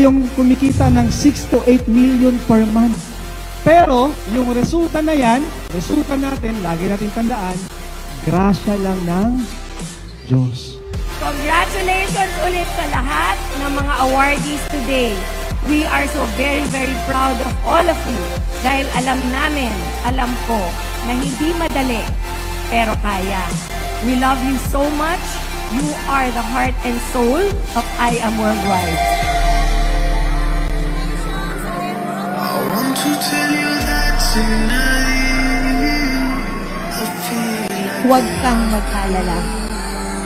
tayong kumikita ng 6 to 8 million per month. Pero, yung resulta na yan, resulta natin, lagi natin tandaan, grasya lang ng Diyos. Congratulations ulit sa lahat ng mga awardees today. We are so very, very proud of all of you dahil alam namin, alam ko, na hindi madali, pero kaya. We love you so much. You are the heart and soul of I Am Worldwide. I want to tell you that tonight I feel like Huwag kang mag-alala.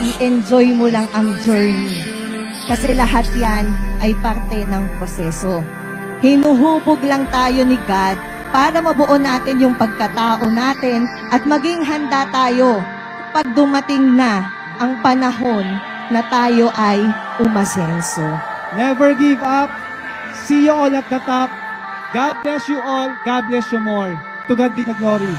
I-enjoy mo lang ang journey. Kasi lahat yan ay parte ng proseso. Hinuhubog lang tayo ni God para mabuo natin yung pagkatao natin at maging handa tayo pag dumating na ang panahon na tayo ay umasenso. Never give up. See you all at the top. God bless you all. God bless you more. To God be the glory.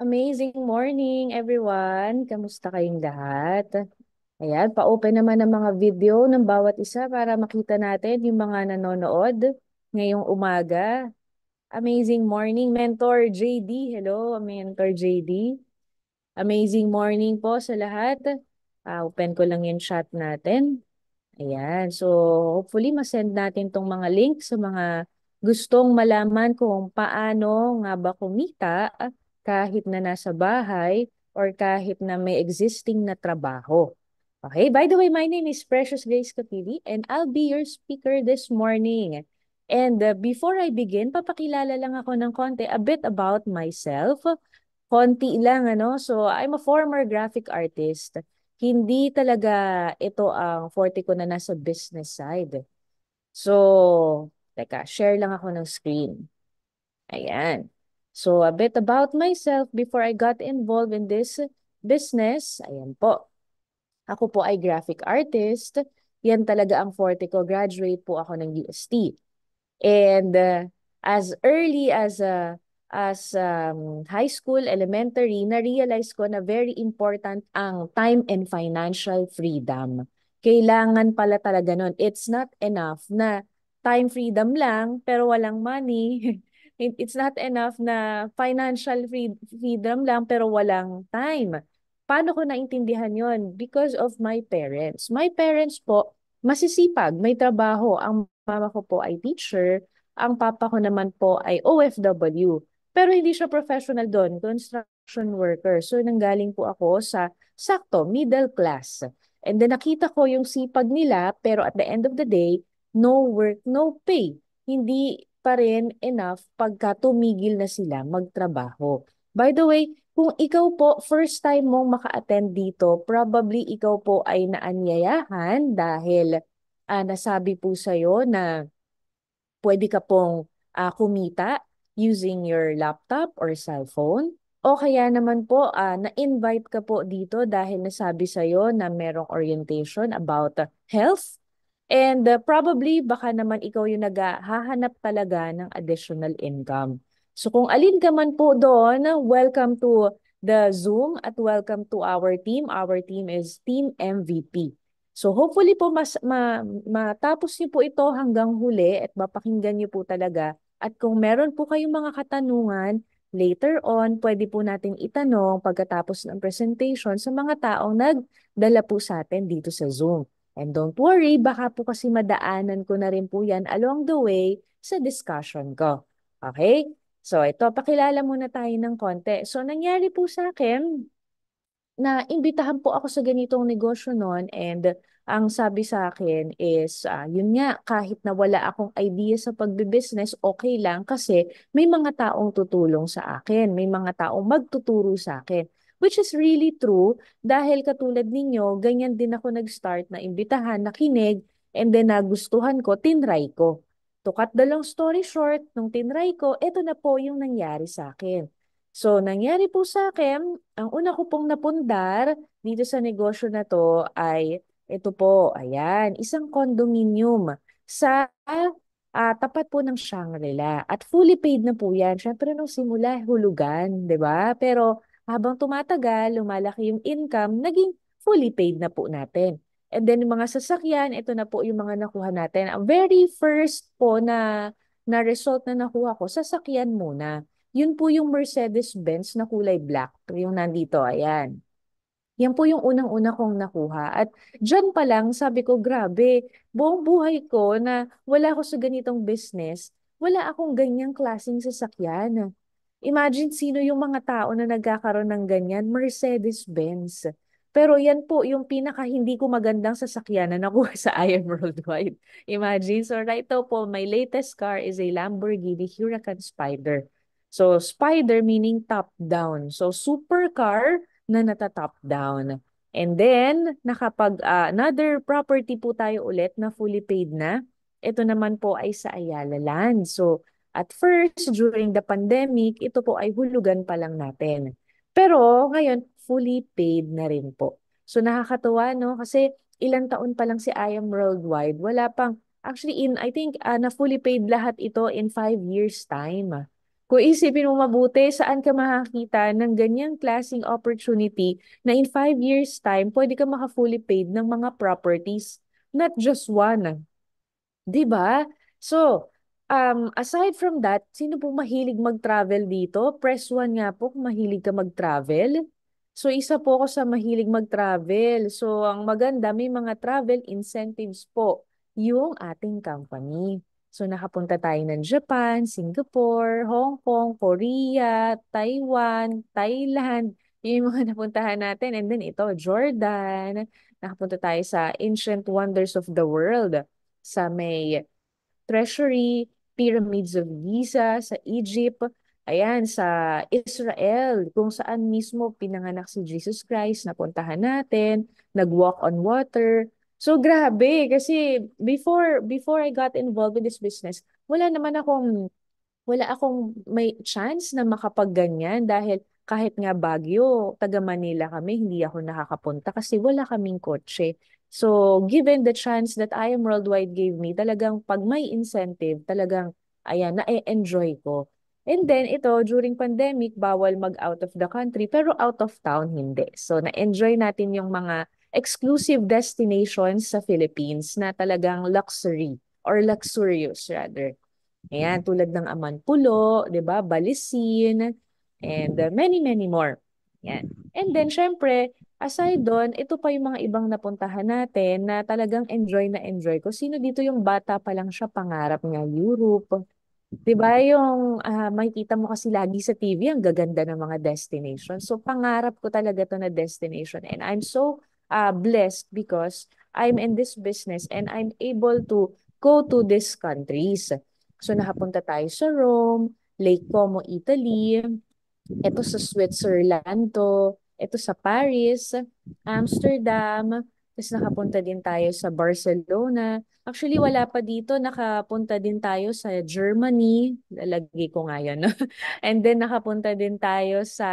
Amazing morning, everyone. Kamusta kayong lahat? Ayan, pa-open naman ang mga video ng bawat isa para makita natin yung mga nanonood ngayong umaga. Amazing morning, Mentor JD. Hello, Mentor JD. Amazing morning po sa lahat. Open ko lang yung chat natin. Ayan, so hopefully masend natin tong mga link sa mga gustong malaman kung paano nga ba kumita kahit na nasa bahay or kahit na may existing na trabaho. Okay, by the way, my name is Precious Grace Capili and I'll be your speaker this morning. And before I begin, papakilala lang ako ng konti a bit about myself. Konti lang, ano? So, I'm a former graphic artist. Hindi talaga ito ang forte ko na nasa business side. So, teka, share lang ako ng screen. Ayan. So, a bit about myself before I got involved in this business. Ayan po. Ako po ay graphic artist. Yan talaga ang forte ko. Graduate po ako ng UST. And as early as high school, elementary, na-realize ko na very important ang time and financial freedom. Kailangan pala talaga nun. It's not enough na time freedom lang pero walang money. It's not enough na financial freedom lang pero walang time. Paano ko naintindihan yon? Because of my parents. My parents po, masisipag, may trabaho. Ang mama ko po ay teacher, ang papa ko naman po ay OFW. Pero hindi siya professional doon, construction worker. So nanggaling po ako sa sakto, middle class. And then nakita ko yung sipag nila, pero at the end of the day, no work, no pay. Hindi pa rin enough pagka tumigil na sila magtrabaho. By the way, kung ikaw po first time mong maka-attend dito, probably ikaw po ay naanyayahan dahil nasabi po sa'yo na pwede ka pong kumita using your laptop or cellphone. O kaya naman po, na-invite ka po dito dahil nasabi sa'yo na merong orientation about health. And probably baka naman ikaw yung naghahanap talaga ng additional income. So kung alin ka man po doon, welcome to the Zoom at welcome to our team. Our team is Team MVP. So hopefully po matapos niyo po ito hanggang huli at mapakinggan niyo po talaga. At kung meron po kayong mga katanungan, later on, pwede po natin itanong pagkatapos ng presentation sa mga taong nagdala po sa atin dito sa Zoom. And don't worry, baka po kasi madaanan ko na rin po yan along the way sa discussion ko. Okay? So ito, pakilala muna tayo ng konti. So nangyari po sa akin, na imbitahan po ako sa ganitong negosyo noon and ang sabi sa akin is, yun nga, kahit na wala akong idea sa pagbibusiness, okay lang kasi may mga taong tutulong sa akin, may mga taong magtuturo sa akin. Which is really true dahil katulad ninyo, ganyan din ako nag-start na imbitahan, nakinig, and then nagustuhan ko, tinry ko. To cut the long story short, nung tinry ko, eto na po yung nangyari sa akin. So, nangyari po sa akin, ang una ko pong napundar dito sa negosyo na to ay ito po, ayan, isang condominium sa tapat po ng Shangri-La. At fully paid na po yan. Siyempre, nung simula, hulugan, di ba? Pero habang tumatagal, lumalaki yung income, naging fully paid na po natin. And then, yung mga sasakyan, ito na po yung mga nakuha natin. Ang very first po na result na nakuha ko, sasakyan muna. Yun po yung Mercedes-Benz na kulay black, yung nandito, ayan. Yan po yung unang-una kong nakuha. At dyan pa lang, sabi ko, grabe, buong buhay ko na wala ako sa ganitong business, wala akong ganyang klaseng sasakyan. Imagine sino yung mga tao na nagkakaroon ng ganyan, Mercedes-Benz. Pero yan po yung pinaka hindi ko magandang sasakyan na nakuha sa IM Worldwide. Imagine, so right now po, my latest car is a Lamborghini Huracan Spider. So Spider meaning top down. So supercar na nata-top down. And then, another property po tayo ulit na fully paid na. Ito naman po ay sa Ayala Land. So, at first, during the pandemic, ito po ay hulugan pa lang natin. Pero ngayon, fully paid na rin po. So nakakatuwa, no? Kasi ilang taon pa lang si I Am Worldwide. Wala pang, actually, I think, na fully paid lahat ito in 5 years time. Kung isipin mo mabuti, saan ka makakita ng ganyang klaseng opportunity na in 5 years time, pwede ka maka-fully paid ng mga properties, not just one. 'Di ba? So, aside from that, sino po mahilig mag-travel dito? Press 1 nga po kung mahilig ka mag-travel. So, isa po ako sa mahilig mag-travel. So, ang maganda, may mga travel incentives po yung ating company. So, nakapunta tayo ng Japan, Singapore, Hong Kong, Korea, Taiwan, Thailand. Yun yung mga napuntahan natin. And then ito, Jordan. Nakapunta tayo sa Ancient Wonders of the World sa may Treasury, Pyramids of Giza, sa Egypt, ayan, sa Israel, kung saan mismo pinanganak si Jesus Christ, napuntahan natin, nag-walk on water. So grabe, kasi before I got involved in this business, wala akong may chance na makapagganyan dahil kahit nga Baguio, taga Manila kami, hindi ako nakakapunta kasi wala kaming kotse. So, given the chance that I Am Worldwide gave me, talagang pag may incentive, talagang, ayan, na-enjoy ko. And then, ito, during pandemic, bawal mag-out of the country, pero out of town, hindi. So, na-enjoy natin yung mga exclusive destinations sa Philippines na talagang luxury or luxurious rather. Ayan, tulad ng Amanpulo, 'di ba? Balisin, and many, many more. Yan. And then, syempre, aside doon, ito pa yung mga ibang napuntahan natin na talagang enjoy na enjoy ko. Sino dito yung bata pa lang siya, pangarap niya, Europe? 'Di ba yung makikita mo kasi lagi sa TV ang gaganda ng mga destination. So pangarap ko talaga 'to na destination and I'm so blessed because I'm in this business and I'm able to go to these countries. So nakapunta tayo sa Rome, Lake Como, Italy, ito sa Switzerland to, ito sa Paris, Amsterdam, tapos nakapunta din tayo sa Barcelona. Actually, wala pa dito. Nakapunta din tayo sa Germany. Lalagay ko nga yan. And then nakapunta din tayo sa,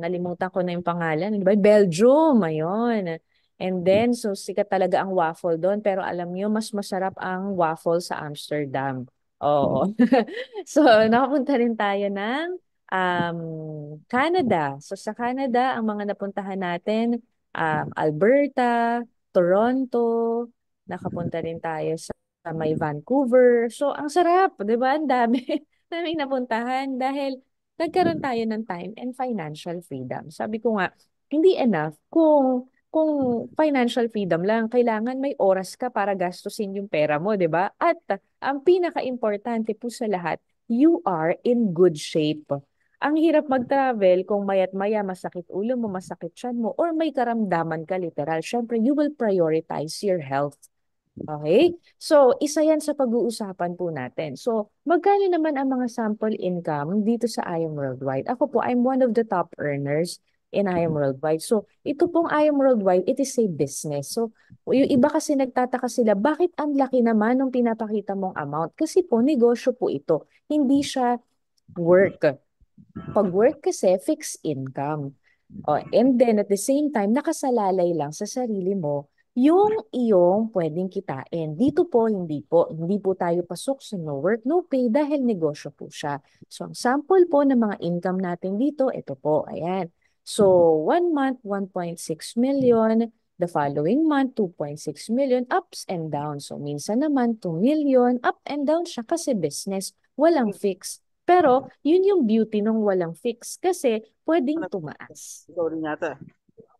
nalimutan ko na yung pangalan. Di ba? Belgium, ayun. And then, so sikat talaga ang waffle doon. Pero alam nyo, mas masarap ang waffle sa Amsterdam. Oo. So, nakapunta rin tayo ng Canada. So, sa Canada, ang mga napuntahan natin, Alberta, Toronto, nakapunta rin tayo sa may Vancouver. So, ang sarap, di ba? Ang dami, daming napuntahan dahil nagkaroon tayo ng time and financial freedom. Sabi ko nga, hindi enough kung financial freedom lang, kailangan may oras ka para gastusin yung pera mo, di ba? At ang pinaka-importante po sa lahat, you are in good shape. Ang hirap mag-travel kung mayat maya masakit ulo mo, masakit tiyan mo, or may karamdaman ka literal. Syempre, you will prioritize your health. Okay? So, isa yan sa pag-uusapan po natin. So, magkano naman ang mga sample income dito sa IAM Worldwide? Ako po, I'm one of the top earners in IAM Worldwide. So, ito pong IAM Worldwide, it is a business. So, yung iba kasi nagtataka sila, bakit ang laki naman ng pinapakita mong amount? Kasi po, negosyo po ito. Hindi siya work. Pag work kasi, fixed income. Oh, and then at the same time, nakasalalay lang sa sarili mo yung iyong pwedeng kitain. Dito po, hindi po. Hindi po tayo pasok sa no work, no pay dahil negosyo po siya. So, ang sample po ng mga income natin dito, ito po. Ayan. So, 1 month, 1.6 million. The following month, 2.6 million. Ups and downs. So, minsan naman, 2 million. Up and down siya kasi business. Walang fix. Pero, yun yung beauty nung walang fix kasi pwedeng tumaas. Ikaw rin yata.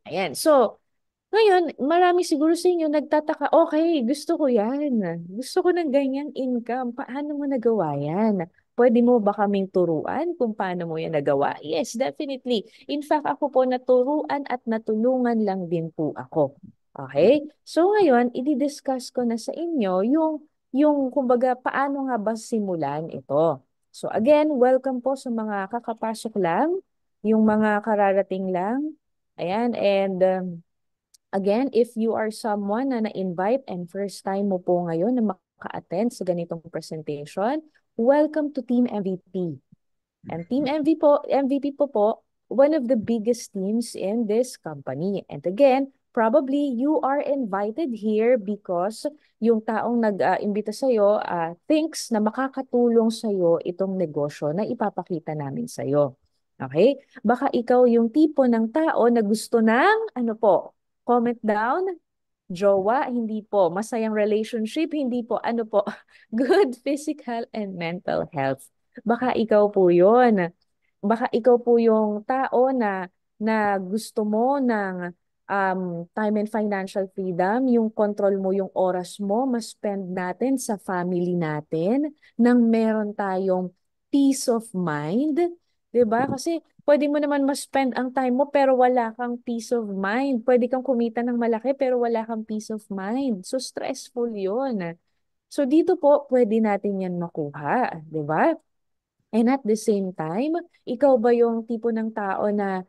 Ayan. So, ngayon, marami siguro sa inyo nagtataka, okay, gusto ko yan. Gusto ko ng ganyang income. Paano mo nagawa yan? Pwede mo ba kaming turuan kung paano mo yan nagawa? Yes, definitely. In fact, ako po naturuan at natulungan lang din po ako. Okay? So ngayon, i-discuss ko na sa inyo yung kumbaga, paano nga ba simulan ito? So again, welcome po sa mga kakapasok lang, yung mga kararating lang. Ayan, and again, if you are someone na na-invite and first time mo po ngayon na maka-attend sa ganitong presentation, welcome to Team MVP. And Team MVP po, one of the biggest teams in this company. And again, probably you are invited here because yung taong nag-imbita sa'yo thinks na makakatulong sa'yo itong negosyo na ipapakita namin sa'yo. Okay? Baka ikaw yung tipo ng tao na gusto ng, ano po, comment down, jowa, hindi po. Masayang relationship, hindi po. Ano po? Good physical and mental health. Baka ikaw po yun. Baka ikaw po yung tao na gusto mo ng time and financial freedom, yung control mo yung oras mo, mas-spend natin sa family natin, nang meron tayong peace of mind. 'Di ba? Kasi pwede mo naman mas-spend ang time mo pero wala kang peace of mind. Pwede kang kumita ng malaki pero wala kang peace of mind. So stressful 'yun. So dito po pwede natin 'yan makuha, 'di ba? And at the same time, ikaw ba yung tipo ng tao na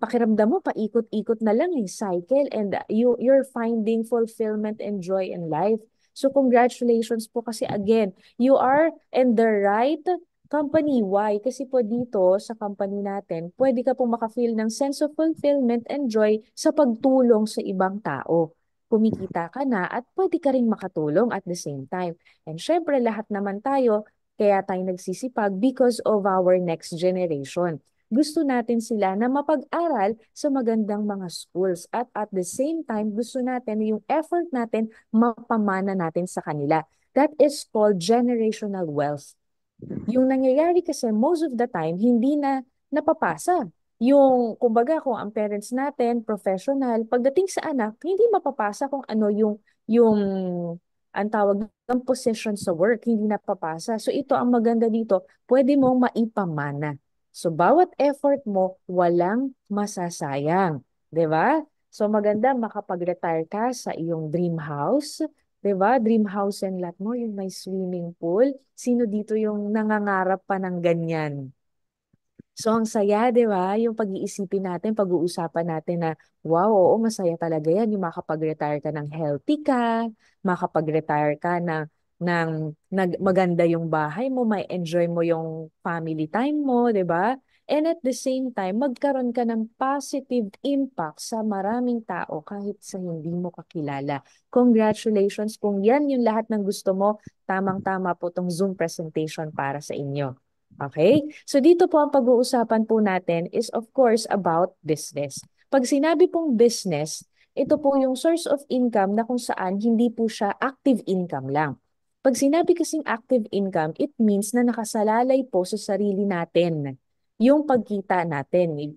pakiramdam mo paikot-ikot na lang yung cycle and you're finding fulfillment and joy in life. So congratulations po kasi again, you are in the right company. Why? Kasi po dito sa company natin, pwede ka pong makafeel ng sense of fulfillment and joy sa pagtulong sa ibang tao. Kumikita ka na at pwede ka rin makatulong at the same time. And syempre lahat naman tayo, kaya tayo nagsisipag because of our next generation. Gusto natin sila na mapag-aral sa magandang mga schools at the same time gusto natin yung effort natin mapamana natin sa kanila. That is called generational wealth. Yung nangyayari kasi most of the time hindi na napapasa. Yung kumbaga kung ang parents natin professional, pagdating sa anak hindi mapapasa kung ano yung ang tawag ng position sa work, hindi napapasa. So ito ang maganda dito, pwede mong maipamana. So bawat effort mo walang masasayang, 'di ba? So maganda makapag-retire ka sa iyong dream house. 'Di ba? Dream house and lot mo, yung may swimming pool. Sino dito yung nangangarap pa ng ganyan? So ang saya, 'di ba? Yung pag-iisipin natin, pag-uusapan natin na wow, oo, masaya talaga 'yan yung makapag-retire ka ng healthy ka, makapag-retire ka maganda yung bahay mo, may enjoy mo yung family time mo, 'di ba? And at the same time, magkaroon ka ng positive impact sa maraming tao kahit sa hindi mo kakilala. Congratulations kung yan yung lahat ng gusto mo, tamang-tama po tong Zoom presentation para sa inyo. Okay? So dito po ang pag-uusapan po natin is of course about business. Pag sinabi pong business, ito po yung source of income na kung saan hindi po siya active income lang. Pag sinabi kasing active income, it means na nakasalalay po sa sarili natin yung pagkita natin.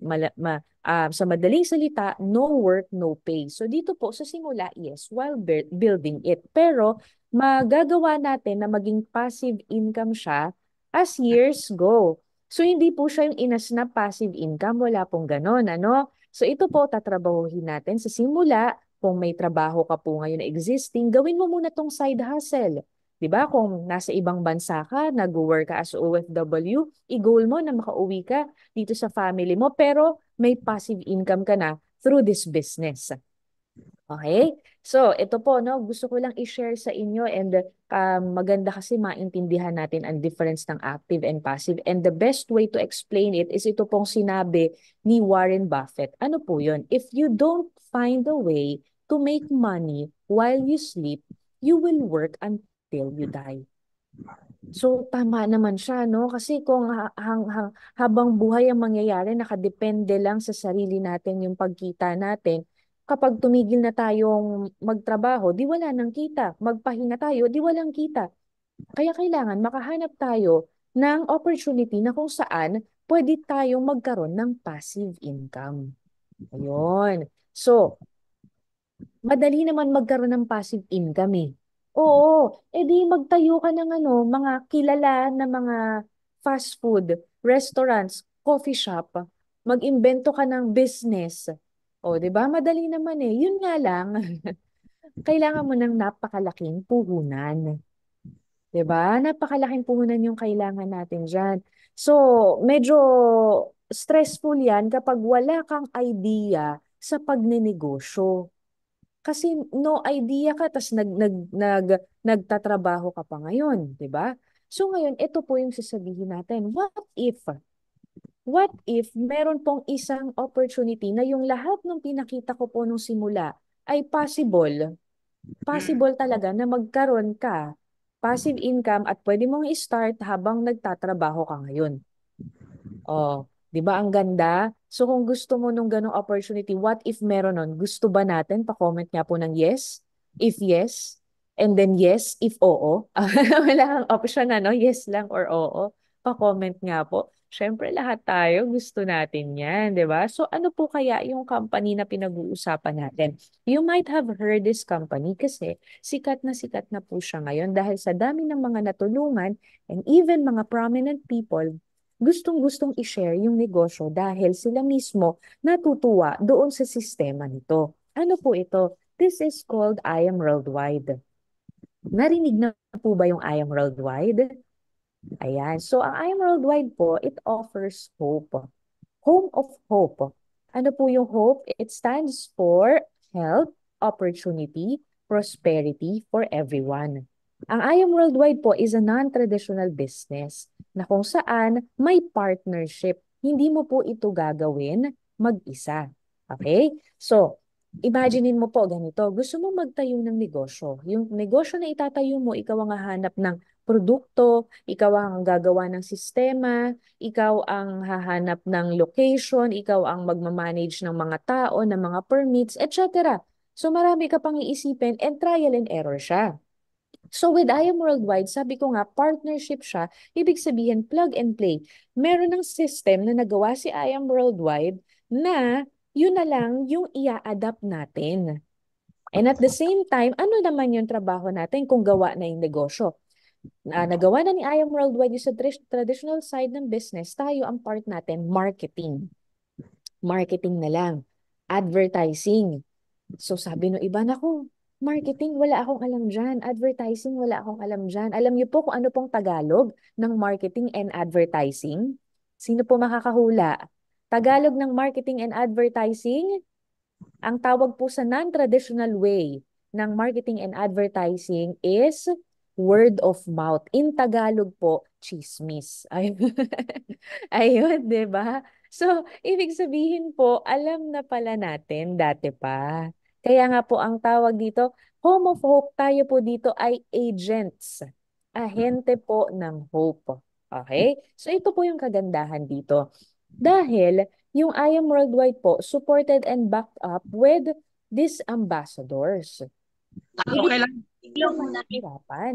Sa madaling salita, no work, no pay. So dito po sa simula, yes, while building it. Pero magagawa natin na maging passive income siya as years go. So hindi po siya yung inasnap passive income, wala pong ganon, ano? So ito po, tatrabahuhin natin sa simula. Kung may trabaho ka po ngayon na existing, gawin mo muna tong side hustle. 'Di ba? Kung nasa ibang bansa ka, nag-work ka as OFW, i-goal mo na makauwi ka dito sa family mo, pero may passive income ka na through this business. Okay? So, ito po, no, gusto ko lang i-share sa inyo and maganda kasi maintindihan natin ang difference ng active and passive. And the best way to explain it is ito pong sinabi ni Warren Buffett. Ano po yun? If you don't find a way to make money while you sleep, you will work until you die. So, tama naman siya, no? Kasi kung habang buhay ang mangyayari, nakadepende lang sa sarili natin yung pagkita natin. Kapag tumigil na tayong magtrabaho, di wala nang kita. Magpahinga tayo, di walang kita. Kaya kailangan makahanap tayo ng opportunity na kung saan pwede tayong magkaroon ng passive income. Ayun. So, madali naman magkaroon ng passive income eh. Oo, edi magtayo ka ng mga kilala na mga fast food, restaurants, coffee shop, mag-imbento ka ng business. O, 'di ba? Madali naman eh. Yun nga lang, kailangan mo ng napakalaking puhunan. 'Di ba? Napakalaking puhunan yung kailangan natin diyan. So, medyo stressful 'yan kapag wala kang idea sa pagnenegosyo. Kasi no idea ka, tas nagtatrabaho ka pa ngayon, di ba? So ngayon, ito po yung sasabihin natin. What if meron pong isang opportunity na yung lahat ng pinakita ko po nung simula ay possible talaga na magkaroon ka passive income at pwede mong i-start habang nagtatrabaho ka ngayon. Oh, 'di ba ang ganda? So kung gusto mo nung ganong opportunity, what if meron nun? Gusto ba natin? Pa-comment nga po ng yes. If yes, and then yes if oo. Wala kang option na, no? Yes lang or oo. Pa-comment nga po. Siyempre lahat tayo gusto natin 'yan, 'di ba? So ano po kaya yung company na pinag-uusapan natin? You might have heard this company kasi sikat na po siya ngayon dahil sa dami ng mga natulungan and even mga prominent people gustong-gustong i-share yung negosyo dahil sila mismo natutuwa doon sa sistema nito. Ano po ito? This is called I Am Worldwide. Narinig na po ba yung I Am Worldwide? Ayan. So, ang I Am Worldwide po, it offers hope. Home of Hope. Ano po yung hope? It stands for health, opportunity, prosperity for everyone. Ang I Am Worldwide po is a non-traditional business na kung saan may partnership. Hindi mo po ito gagawin mag-isa. Okay? So, imaginein mo po ganito. Gusto mo magtayo ng negosyo. Yung negosyo na itatayo mo, ikaw ang hahanap ng produkto, ikaw ang gagawa ng sistema, ikaw ang hahanap ng location, ikaw ang magmamanage ng mga tao, ng mga permits, etc. So marami ka pang iisipin and trial and error siya. So with I Am Worldwide, sabi ko nga, partnership siya, ibig sabihin plug and play. Meron ng system na nagawa si I Am Worldwide na yun na lang yung ia-adapt natin. And at the same time, ano naman yung trabaho natin kung gawa na yung negosyo? Nagawa na ni I Am Worldwide yung sa traditional side ng business, tayo ang part natin, marketing. Marketing na lang. Advertising. So sabi no iba, naku, marketing, wala akong alam dyan. Advertising, wala akong alam dyan. Alam niyo po kung ano pong Tagalog ng marketing and advertising? Sino po makakahula? Tagalog ng marketing and advertising? Ang tawag po sa non-traditional way ng marketing and advertising is word of mouth. In Tagalog po, chismis. Ayun, ayun, 'di ba? So, ibig sabihin po, alam na pala natin dati pa. Kaya nga po ang tawag dito, Home of Hope, tayo po dito ay agents. Ahente po ng hope. Okay? So, ito po yung kagandahan dito. Dahil yung I Am Worldwide po, supported and backed up with these ambassadors. Okay lang. Hindi naman nahirapan.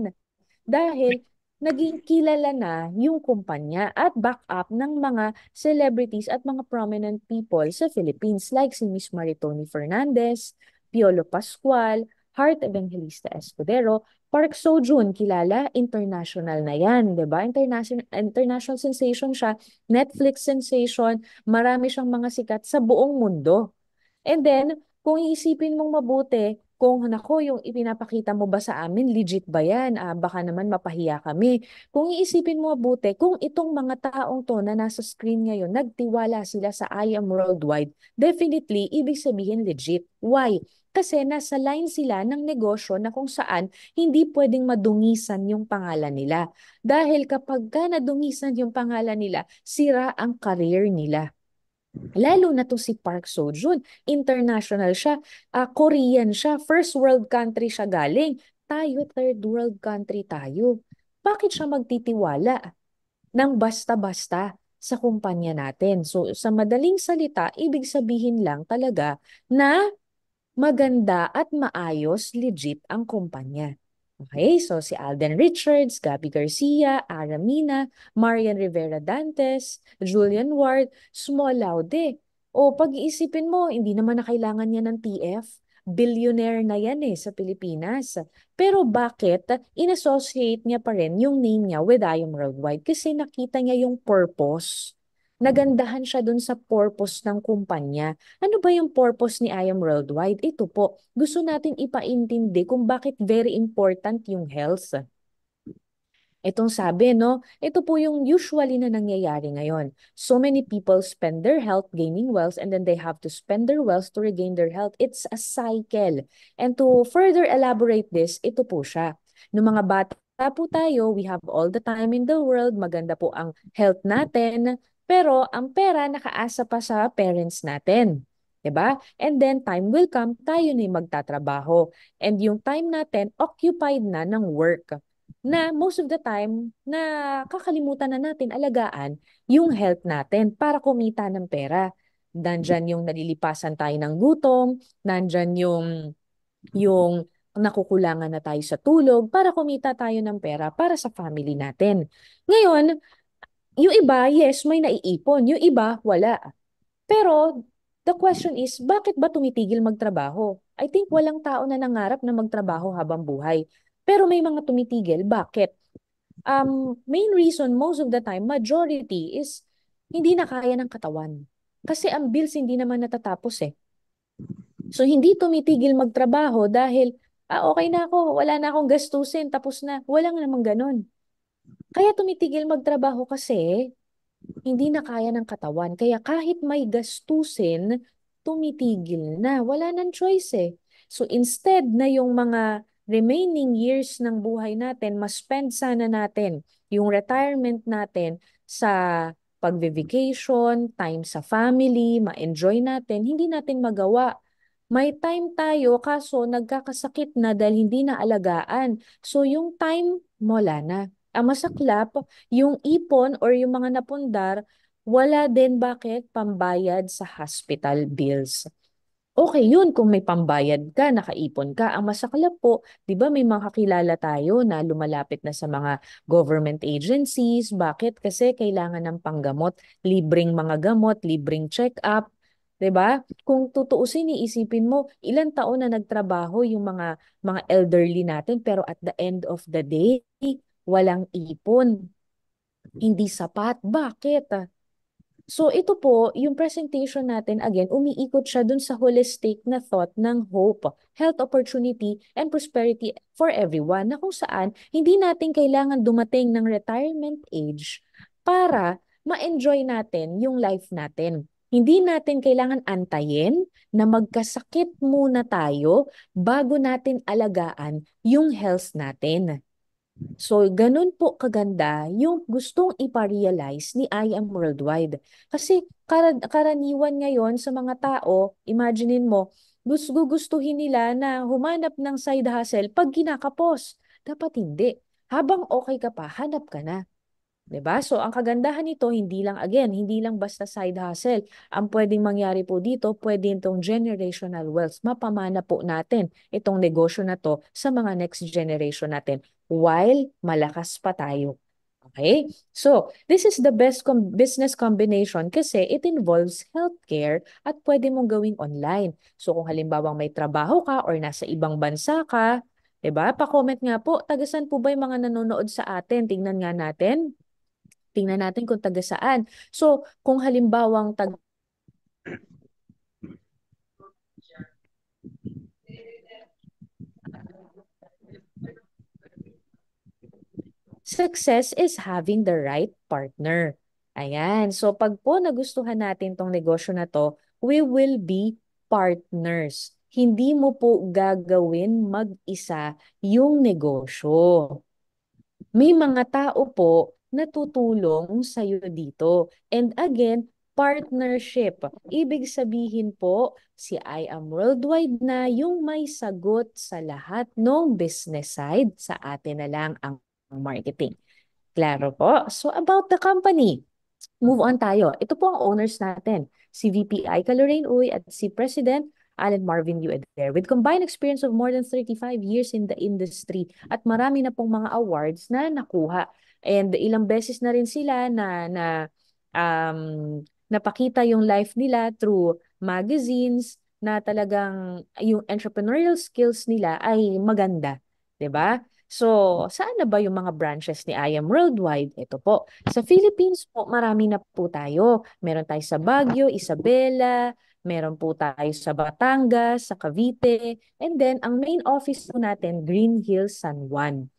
Dahil naging kilala na yung kumpanya at back up ng mga celebrities at mga prominent people sa Philippines like si Miss Maritoni Fernandez, Piolo Pascual, Heart Evangelista Escudero, Park Seo-joon, kilala, international na yan, 'di ba? International sensation siya, Netflix sensation, marami siyang mga sikat sa buong mundo. And then, kung iisipin mong mabuti, kung nako, yung ipinapakita mo ba sa amin, legit ba yan? Baka naman mapahiya kami. Kung iisipin mo mabuti, kung itong mga taong to na nasa screen ngayon, nagtiwala sila sa I Am Worldwide, definitely, ibig sabihin legit. Why? Kasi nasa line sila ng negosyo na kung saan hindi pwedeng madungisan yung pangalan nila. Dahil kapag ka nadungisan yung pangalan nila, sira ang career nila. Lalo na to si Park Seo-joon. International siya. Korean siya. First world country siya galing. Tayo, third world country tayo. Bakit siya magtitiwala ng basta-basta sa kumpanya natin? So, sa madaling salita, ibig sabihin lang talaga na maganda at maayos, legit ang kumpanya. Okay, so si Alden Richards, Gabby Garcia, Ara Mina, Marian Rivera Dantes, Julian Ward, Small Laude. O pag-iisipin mo, hindi naman na kailangan niya ng TF. Billionaire na yan sa Pilipinas. Pero bakit in-associate niya pa rin yung name niya with I Am Worldwide? Kasi nakita niya yung purpose. Nagandahan siya dun sa purpose ng kumpanya. Ano ba yung purpose ni I Am Worldwide? Ito po, gusto natin ipaintindi kung bakit very important yung health. Itong sabi, no? Ito po yung usually na nangyayari ngayon. So many people spend their health gaining wealth and then they have to spend their wealth to regain their health. It's a cycle. And to further elaborate this, ito po siya. Noong mga bata po tayo, we have all the time in the world, maganda po ang health natin, pero ang pera nakaasa pa sa parents natin. 'Di ba? And then time will come, tayo na yung magtatrabaho. And yung time natin, occupied na ng work na most of the time na kakalimutan na natin alagaan yung health natin para kumita ng pera. Nandyan yung nalilipasan tayo ng gutom, nandyan yung nakukulangan na tayo sa tulog para kumita tayo ng pera para sa family natin. Ngayon, yung iba, yes, may naiipon. Yung iba, wala. Pero the question is, bakit ba tumitigil magtrabaho? I think walang tao na nangarap na magtrabaho habang buhay. Pero may mga tumitigil. Bakit? Main reason, most of the time, majority is hindi na kaya ng katawan. Kasi ang bills hindi naman natatapos So hindi tumitigil magtrabaho dahil, okay na ako, wala na akong gastusin, tapos na. Walang namang ganun. Kaya tumitigil magtrabaho kasi hindi na kaya ng katawan. Kaya kahit may gastusin, tumitigil na. Wala nang choice So instead na yung mga remaining years ng buhay natin, mas spend sana natin yung retirement natin sa pagve-vacation, time sa family, ma-enjoy natin, hindi natin magawa. May time tayo kaso nagkakasakit na dahil hindi na alagaan. So yung time, wala na. Ang masaklap, yung ipon or yung mga napundar, wala din bakit pambayad sa hospital bills. Okay yun kung may pambayad ka, nakaipon ka. Ang masaklap po, di ba may mga kakilala tayo na lumalapit na sa mga government agencies. Bakit? Kasi kailangan ng panggamot, libreng mga gamot, libreng check-up. Di ba? Kung tutuusin, iisipin mo, ilang taon na nagtrabaho yung mga elderly natin, pero at the end of the day, walang ipon. Hindi sapat. Bakit? So ito po, yung presentation natin, again, umiikot siya dun sa holistic na thought ng hope, health opportunity, and prosperity for everyone na kung saan hindi natin kailangan dumating ng retirement age para ma-enjoy natin yung life natin. Hindi natin kailangan antayin na magkasakit muna tayo bago natin alagaan yung health natin. So, ganun po kaganda yung gustong iparealize ni I Am Worldwide. Kasi karaniwan ngayon sa mga tao, imaginein mo, gustuhin nila na humanap ng side hustle pag kinakapos. Dapat hindi. Habang okay ka pa, hanap ka na. 'Di ba? So, ang kagandahan nito, hindi lang basta side hustle. Ang pwedeng mangyari po dito, pwede itong generational wealth. Mapamana po natin itong negosyo na to sa mga next generation natin while malakas pa tayo. Okay? So, this is the best business combination kasi it involves healthcare at pwede mong gawing online. So, kung halimbawa may trabaho ka or nasa ibang bansa ka, 'Di ba? Pa-comment nga po, taga saan po ba yung mga nanonood sa atin? Tingnan nga natin. Tingnan natin kung taga saan. So, kung halimbawang success is having the right partner. Ayan. So pag po nagustuhan natin tong negosyo na to, we will be partners. Hindi mo po gagawin mag-isa yung negosyo. May mga tao po na tutulong sa'yo dito. And again, partnership. Ibig sabihin po, si I Am Worldwide na yung may sagot sa lahat ng business side, sa atin na lang ang marketing. Klaro po. So about the company, move on tayo. Ito po ang owners natin. Si VP Aika Lorraine Uy at si President Alan Marvin Yu Eder with combined experience of more than 35 years in the industry at marami na pong mga awards na nakuha. And ilang beses na rin sila napakita yung life nila through magazines na talagang yung entrepreneurial skills nila ay maganda. 'Di ba? So, saan na ba yung mga branches ni I Am Worldwide? Ito po. Sa Philippines po, marami na po tayo. Meron tayo sa Baguio, Isabela, meron po tayo sa Batangas, sa Cavite, and then ang main office po natin, Green Hills, San Juan.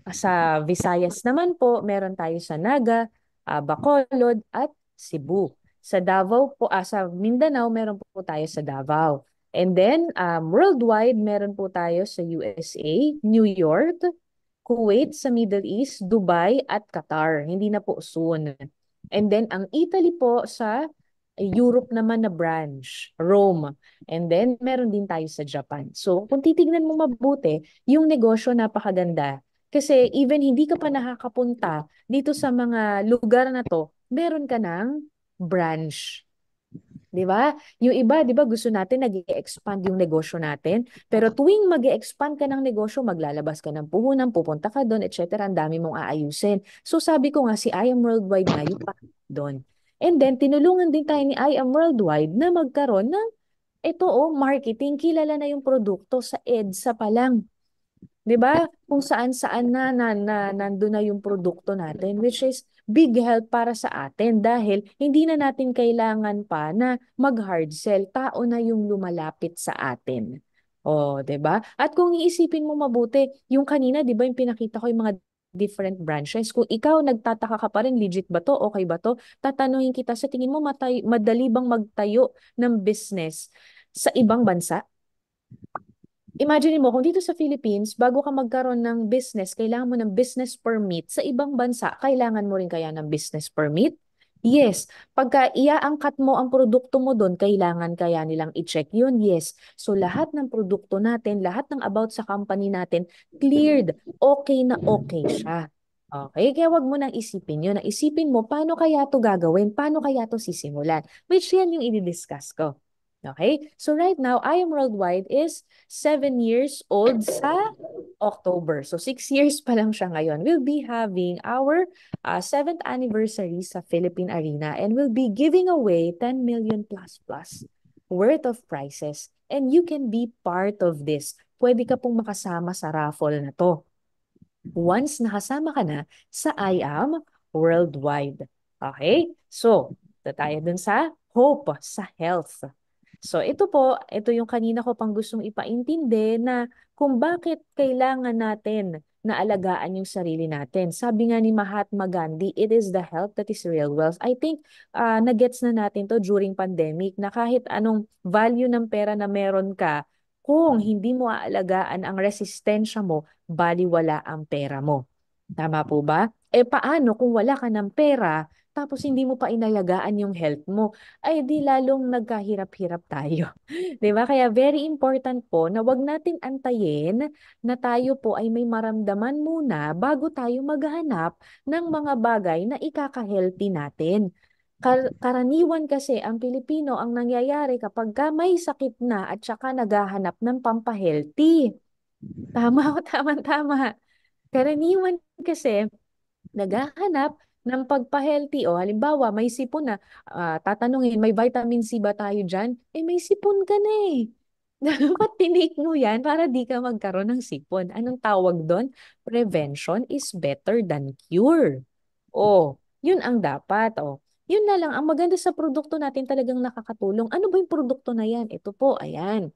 Sa Visayas naman po, meron tayo sa Naga, Bacolod, at Cebu. Sa Davao po, sa Mindanao, meron po tayo sa Davao. And then, worldwide, meron po tayo sa USA, New York, Kuwait sa Middle East, Dubai at Qatar. Hindi na po soon. And then ang Italy po sa Europe naman na branch, Rome. And then meron din tayo sa Japan. So kung titignan mo mabuti, yung negosyo napakaganda. Kasi even hindi ka pa nakakapunta dito sa mga lugar na to, meron ka ng branch. 'Di ba? Yung iba, 'di ba, gusto natin nag-expand yung negosyo natin, pero tuwing mag-expand ka ng negosyo, maglalabas ka ng puhunan, pupunta ka doon, etc. Ang dami mong aayusin. So sabi ko nga si I Am Worldwide nga yung doon. And then tinulungan din tayo ni I Am Worldwide na magkaroon ng ito marketing, kilala na yung produkto sa EDSA pa lang. 'Di ba? Kung saan-saan nandun na yung produkto natin, which is big help para sa atin dahil hindi na natin kailangan pa na mag-hard sell. Tao na yung lumalapit sa atin. Oh, 'di ba? At kung iisipin mo mabuti, yung kanina, 'di ba, yung pinakita ko yung mga different branches. Kung ikaw nagtataka ka pa rin, legit ba to? Okay ba to? Tatanungin kita, sa tingin mo madali bang magtayo ng business sa ibang bansa? Imagine mo, kung dito sa Philippines, bago ka magkaroon ng business, kailangan mo ng business permit. Sa ibang bansa, kailangan mo rin kaya ng business permit? Yes. Pagka iaangkat mo ang produkto mo doon, kailangan kaya nilang i-check yun? Yes. So lahat ng produkto natin, lahat ng about sa company natin, cleared. Okay na okay siya. Okay, kaya wag mo nang isipin yun. Isipin mo, paano kaya to gagawin? Paano kaya to sisimulan? Which yan yung i-discuss ko. Okay? So right now, I Am Worldwide is 7 years old sa October. So 6 years pa lang siya ngayon. We'll be having our 7th anniversary sa Philippine Arena and we'll be giving away 10 million plus plus worth of prizes. And you can be part of this. Pwede ka pong makasama sa raffle na to once nakasama ka na sa I Am Worldwide. Okay? So, tayo dun sa hope, sa health. So ito yung kanina ko pang gustong ipaintindi na kung bakit kailangan natin na alagaan yung sarili natin. Sabi nga ni Mahatma Gandhi, it is the health that is real wealth. I think nagets na natin to during pandemic na kahit anong value ng pera na meron ka, kung hindi mo aalagaan ang resistensya mo, baliwala ang pera mo. Tama po ba? Paano kung wala ka ng pera, tapos hindi mo pa inalagaan yung health mo? Ay di lalong nagkahirap-hirap tayo. 'Di ba? Kaya very important po na wag natin antayin na tayo po ay may maramdaman muna bago tayo maghanap ng mga bagay na ikaka-healthy natin. Karaniwan kasi ang Pilipino ang nangyayari kapag ka may sakit na at saka naghahanap ng pampahealthy. Tama o tama-tama. Karaniwan kasi naghahanap ng pagpa-healthy o halimbawa may sipon na tatanungin, may vitamin C ba tayo dyan? May sipon ka na eh. Dapat tinake mo yan para di ka magkaroon ng sipon. Anong tawag doon? Prevention is better than cure. Oh, yun ang dapat. Oh, yun na lang. Ang maganda sa produkto natin talagang nakakatulong. Ano ba yung produkto na yan? Ito po, ayan.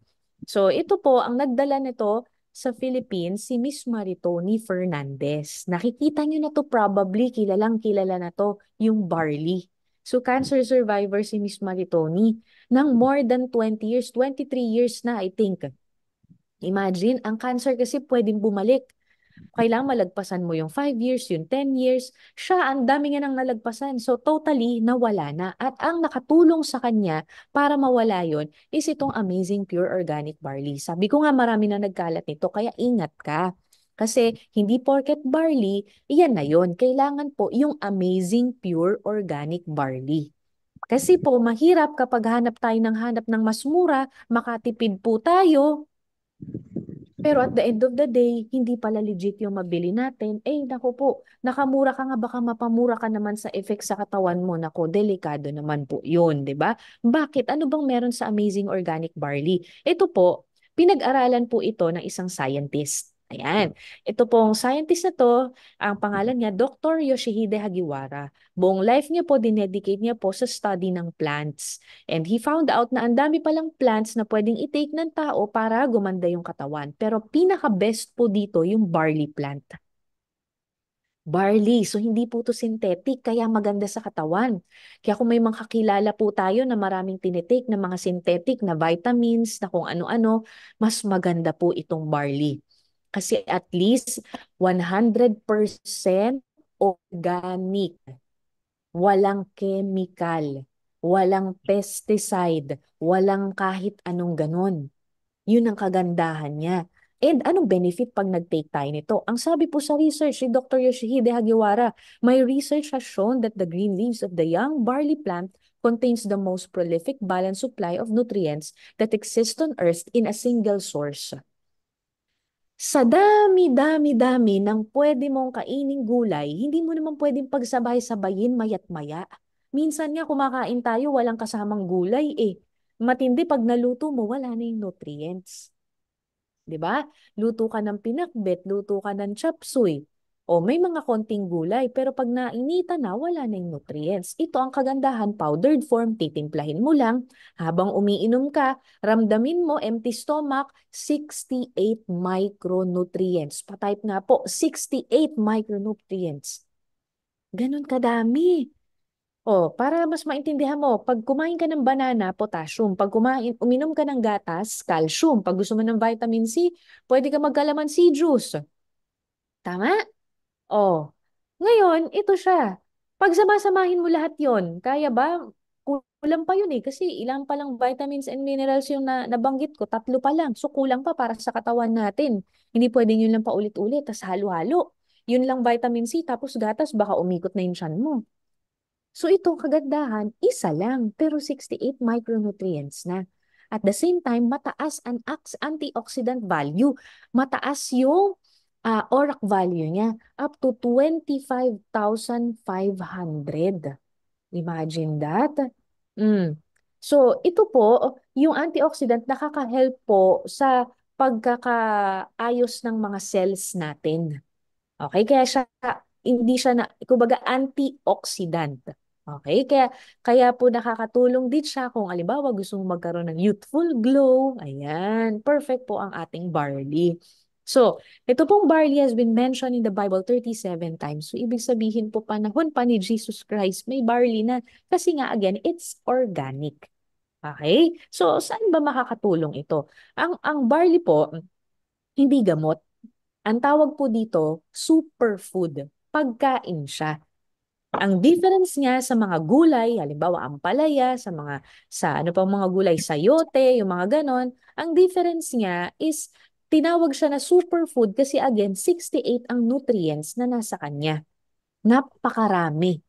So, ito po, ang nagdala nito sa Philippines, si Miss Maritoni Fernandez. Nakikita nyo na to probably, kilalang kilala na to, yung barley. So, cancer survivor si Miss Maritoni ng more than 20 years, 23 years na, I think. Imagine, ang cancer kasi pwedeng bumalik. Kailangan malagpasan mo yung 5 years, yung 10 years. Siya, ang dami nga nang nalagpasan. So, totally, nawala na. At ang nakatulong sa kanya para mawala yon is itong Amazing Pure Organic Barley. Sabi ko nga, marami na nagkalat nito, kaya ingat ka. Kasi hindi porket barley, iyan na yon. Kailangan po yung Amazing Pure Organic Barley. Kasi po, mahirap kapag hanap ng mas mura, makatipid po tayo, pero at the end of the day, hindi pala legit yung mabili natin. Eh, naku po, nakamura ka nga, baka mapamura ka naman sa effect sa katawan mo. Naku, delikado naman po yun, di ba? Bakit? Ano bang meron sa Amazing Organic Barley? Ito po, pinag-aralan po ito ng isang scientist. Ayan. Ito pong scientist na to, ang pangalan niya, Dr. Yoshihide Hagiwara. Buong life niya po, dinedicate niya po sa study ng plants. And he found out na ang dami palang plants na pwedeng i-take ng tao para gumanda yung katawan. Pero pinaka-best po dito yung barley plant. Barley, so hindi po to synthetic, kaya maganda sa katawan. Kaya kung may mga kakilala po tayo na maraming tinitake na mga synthetic na vitamins, na kung ano-ano, mas maganda po itong barley. Kasi at least 100% organic. Walang chemical, walang pesticide, walang kahit anong ganon. Yun ang kagandahan niya. And anong benefit pag nag-take tayo nito? Ang sabi po sa research ni Dr. Yoshihide Hagiwara, my research has shown that the green leaves of the young barley plant contains the most prolific balanced supply of nutrients that exist on Earth in a single source. Sa dami-dami-dami ng pwede mong kaining gulay, hindi mo naman pwedeng pagsabay-sabayin mayat maya. Minsan nga kumakain tayo walang kasamang gulay eh. Matindi pag naluto mo, wala na yung nutrients. 'Di ba? Luto ka ng pinakbet, luto ka ng chop suey. O may mga konting gulay, pero pag nainita na, wala na yung nutrients. Ito ang kagandahan, powdered form, titimplahin mo lang. Habang umiinom ka, ramdamin mo, empty stomach, 68 micronutrients. Patype nga po, 68 micronutrients. Ganon kadami. O, para mas maintindihan mo, pag kumain ka ng banana, potassium. Pag uminom ka ng gatas, calcium. Pag gusto mo ng vitamin C, pwede ka magkalamansi juice. Tama? Oh, ngayon, ito siya. Pag sama-samahin mo lahat yon, kaya ba? Kulang pa yun eh. Kasi ilang pa lang vitamins and minerals yung nabanggit ko. 3 pa lang. So kulang pa para sa katawan natin. Hindi pwedeng yun lang paulit-ulit. Tas halo-halo. Yun lang vitamin C, tapos gatas, baka umikot na yung tiyan mo. So itong kagandahan, isa lang, pero 68 micronutrients na. At the same time, mataas ang antioxidant value. Mataas yung ORAC value niya, up to 25,500. Imagine that. Mm. So ito po, yung antioxidant nakaka-help po sa pagkakaayos ng mga cells natin. Okay, kaya siya hindi siya na kumbaga antioxidant. Okay, kaya po nakakatulong din siya kung halimbawa gusto mong magkaroon ng youthful glow. Ayan, perfect po ang ating barley. So, ito pong barley has been mentioned in the Bible 37 times. So, ibig sabihin po panahon pa ni Jesus Christ, may barley na. Kasi nga, again, it's organic. Okay? So, saan ba makakatulong ito? Ang barley po, hindi gamot. Ang tawag po dito, superfood. Pagkain siya. Ang difference niya sa mga gulay, halimbawa ampalaya, sa ano pang mga gulay, sayote, yung mga ganon, ang difference niya is tinawag siya na superfood kasi again, 68 ang nutrients na nasa kanya. Napakarami.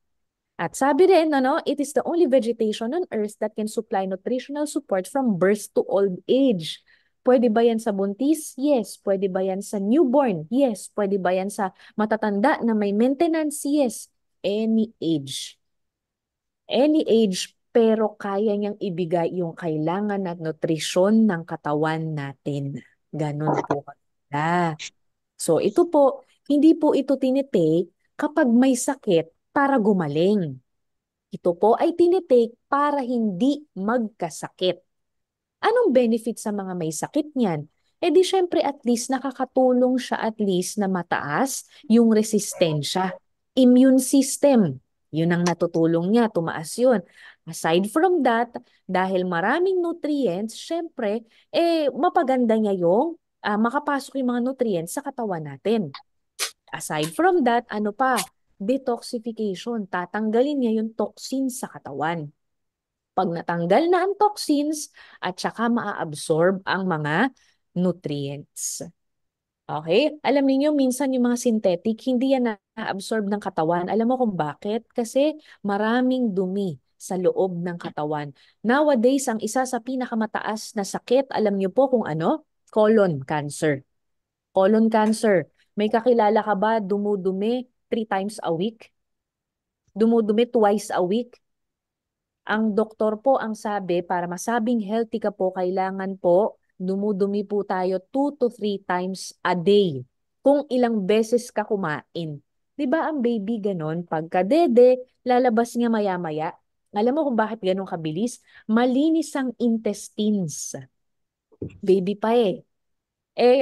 At sabi rin, it is the only vegetation on earth that can supply nutritional support from birth to old age. Pwede ba yan sa buntis? Yes. Pwede ba yan sa newborn? Yes. Pwede ba yan sa matatanda na may maintenance? Yes. Any age. Any age pero kaya niyang ibigay yung kailangan at nutrisyon ng katawan natin. Ganun po kanila. So ito po, hindi po ito tinitake kapag may sakit para gumaling. Ito po ay tinitake para hindi magkasakit. Anong benefit sa mga may sakit niyan? Eh di syempre at least nakakatulong siya at least na mataas yung resistensya. Immune system. Yun ang natutulong niya, tumaas yun. Aside from that, dahil maraming nutrients, syempre, mapaganda niya yung makapasok yung mga nutrients sa katawan natin. Aside from that, ano pa? Detoxification. Tatanggalin niya yung toxins sa katawan. Pag natanggal na ang toxins, at saka maa-absorb ang mga nutrients. Okay? Alam niyo minsan yung mga synthetic, hindi yan na-absorb ng katawan. Alam mo kung bakit? Kasi maraming dumi sa loob ng katawan. Nowadays, ang isa sa pinakamataas na sakit, alam niyo po kung ano? Colon cancer. Colon cancer. May kakilala ka ba dumudumi 3 times a week? Dumudumi twice a week? Ang doktor po ang sabi, para masabing healthy ka po, kailangan po dumudumi po tayo 2 to 3 times a day. Kung ilang beses ka kumain. 'Di ba ang baby ganon? Pagka dede, lalabas niya maya-maya. Alam mo kung bakit ganon kabilis? Malinis ang intestines. Baby pa eh.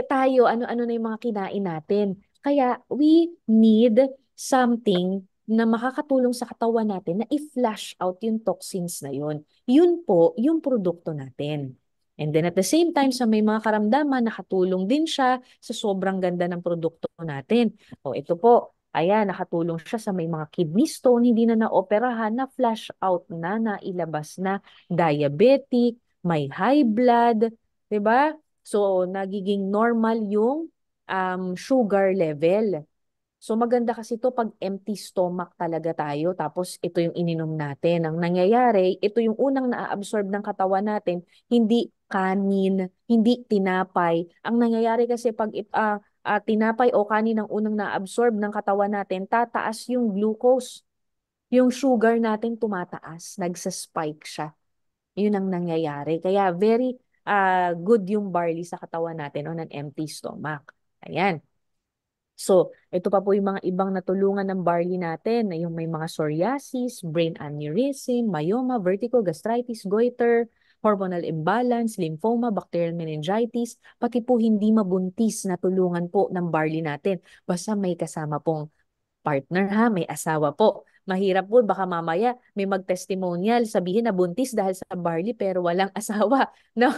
Tayo, ano-ano na yung mga kinain natin. Kaya we need something na makakatulong sa katawan natin na i-flush out yung toxins na yun. Yun po, yung produkto natin. And then at the same time, sa may mga karamdaman, nakatulong din siya sa sobrang ganda ng produkto natin. O ito po, ayan, nakatulong siya sa may mga kidney stone, hindi na naoperahan, na flush out na, nailabas na, diabetic, may high blood, 'di ba? So, nagiging normal yung sugar level. So, maganda kasi ito pag empty stomach talaga tayo, tapos ito yung ininom natin. Ang nangyayari, ito yung unang na-absorb ng katawan natin, hindi kanin, hindi tinapay. Ang nangyayari kasi pag tinapay o kanin ang unang na-absorb ng katawan natin, tataas yung glucose. Yung sugar natin tumataas, nagsa-spike siya. Yun ang nangyayari. Kaya very good yung barley sa katawan natin on an empty stomach. Ayan. So, ito pa po yung mga ibang natulungan ng barley natin, na yung may mga psoriasis, brain aneurysm, myoma, vertigo, gastritis, goiter, hormonal imbalance, lymphoma, bacterial meningitis, pati po hindi mabuntis na tulungan po ng barley natin. Basta may kasama pong partner ha, may asawa po. Mahirap po, baka mamaya may mag-testimonial, sabihin na buntis dahil sa barley pero walang asawa. No?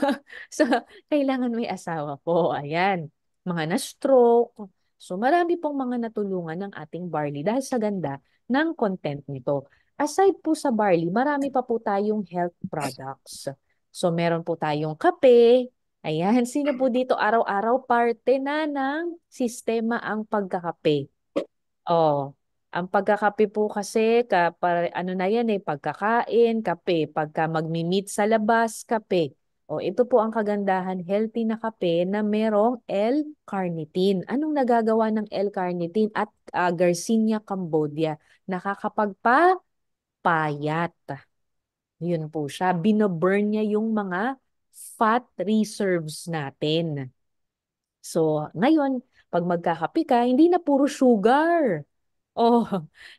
So, kailangan may asawa po. Ayan. Mga na-stroke. So, marami pong mga natulungan ng ating barley dahil sa ganda ng content nito. Aside po sa barley, marami pa po tayong health products. So, meron po tayong kape. Ayan, sino po dito araw-araw parte na ng sistema ang pagkakape? Oh, ang pagkakape po kasi ano na yan pagkakain, kape, pagka magmi-meet sa labas, kape. O ito po ang kagandahan, healthy na kape na merong L-carnitine. Anong nagagawa ng L-carnitine at Garcinia cambogia? Nakakapagpapayat. Yun po siya. Binoburn niya yung mga fat reserves natin. So, ngayon, pag magkakape ka, hindi na puro sugar. Oh,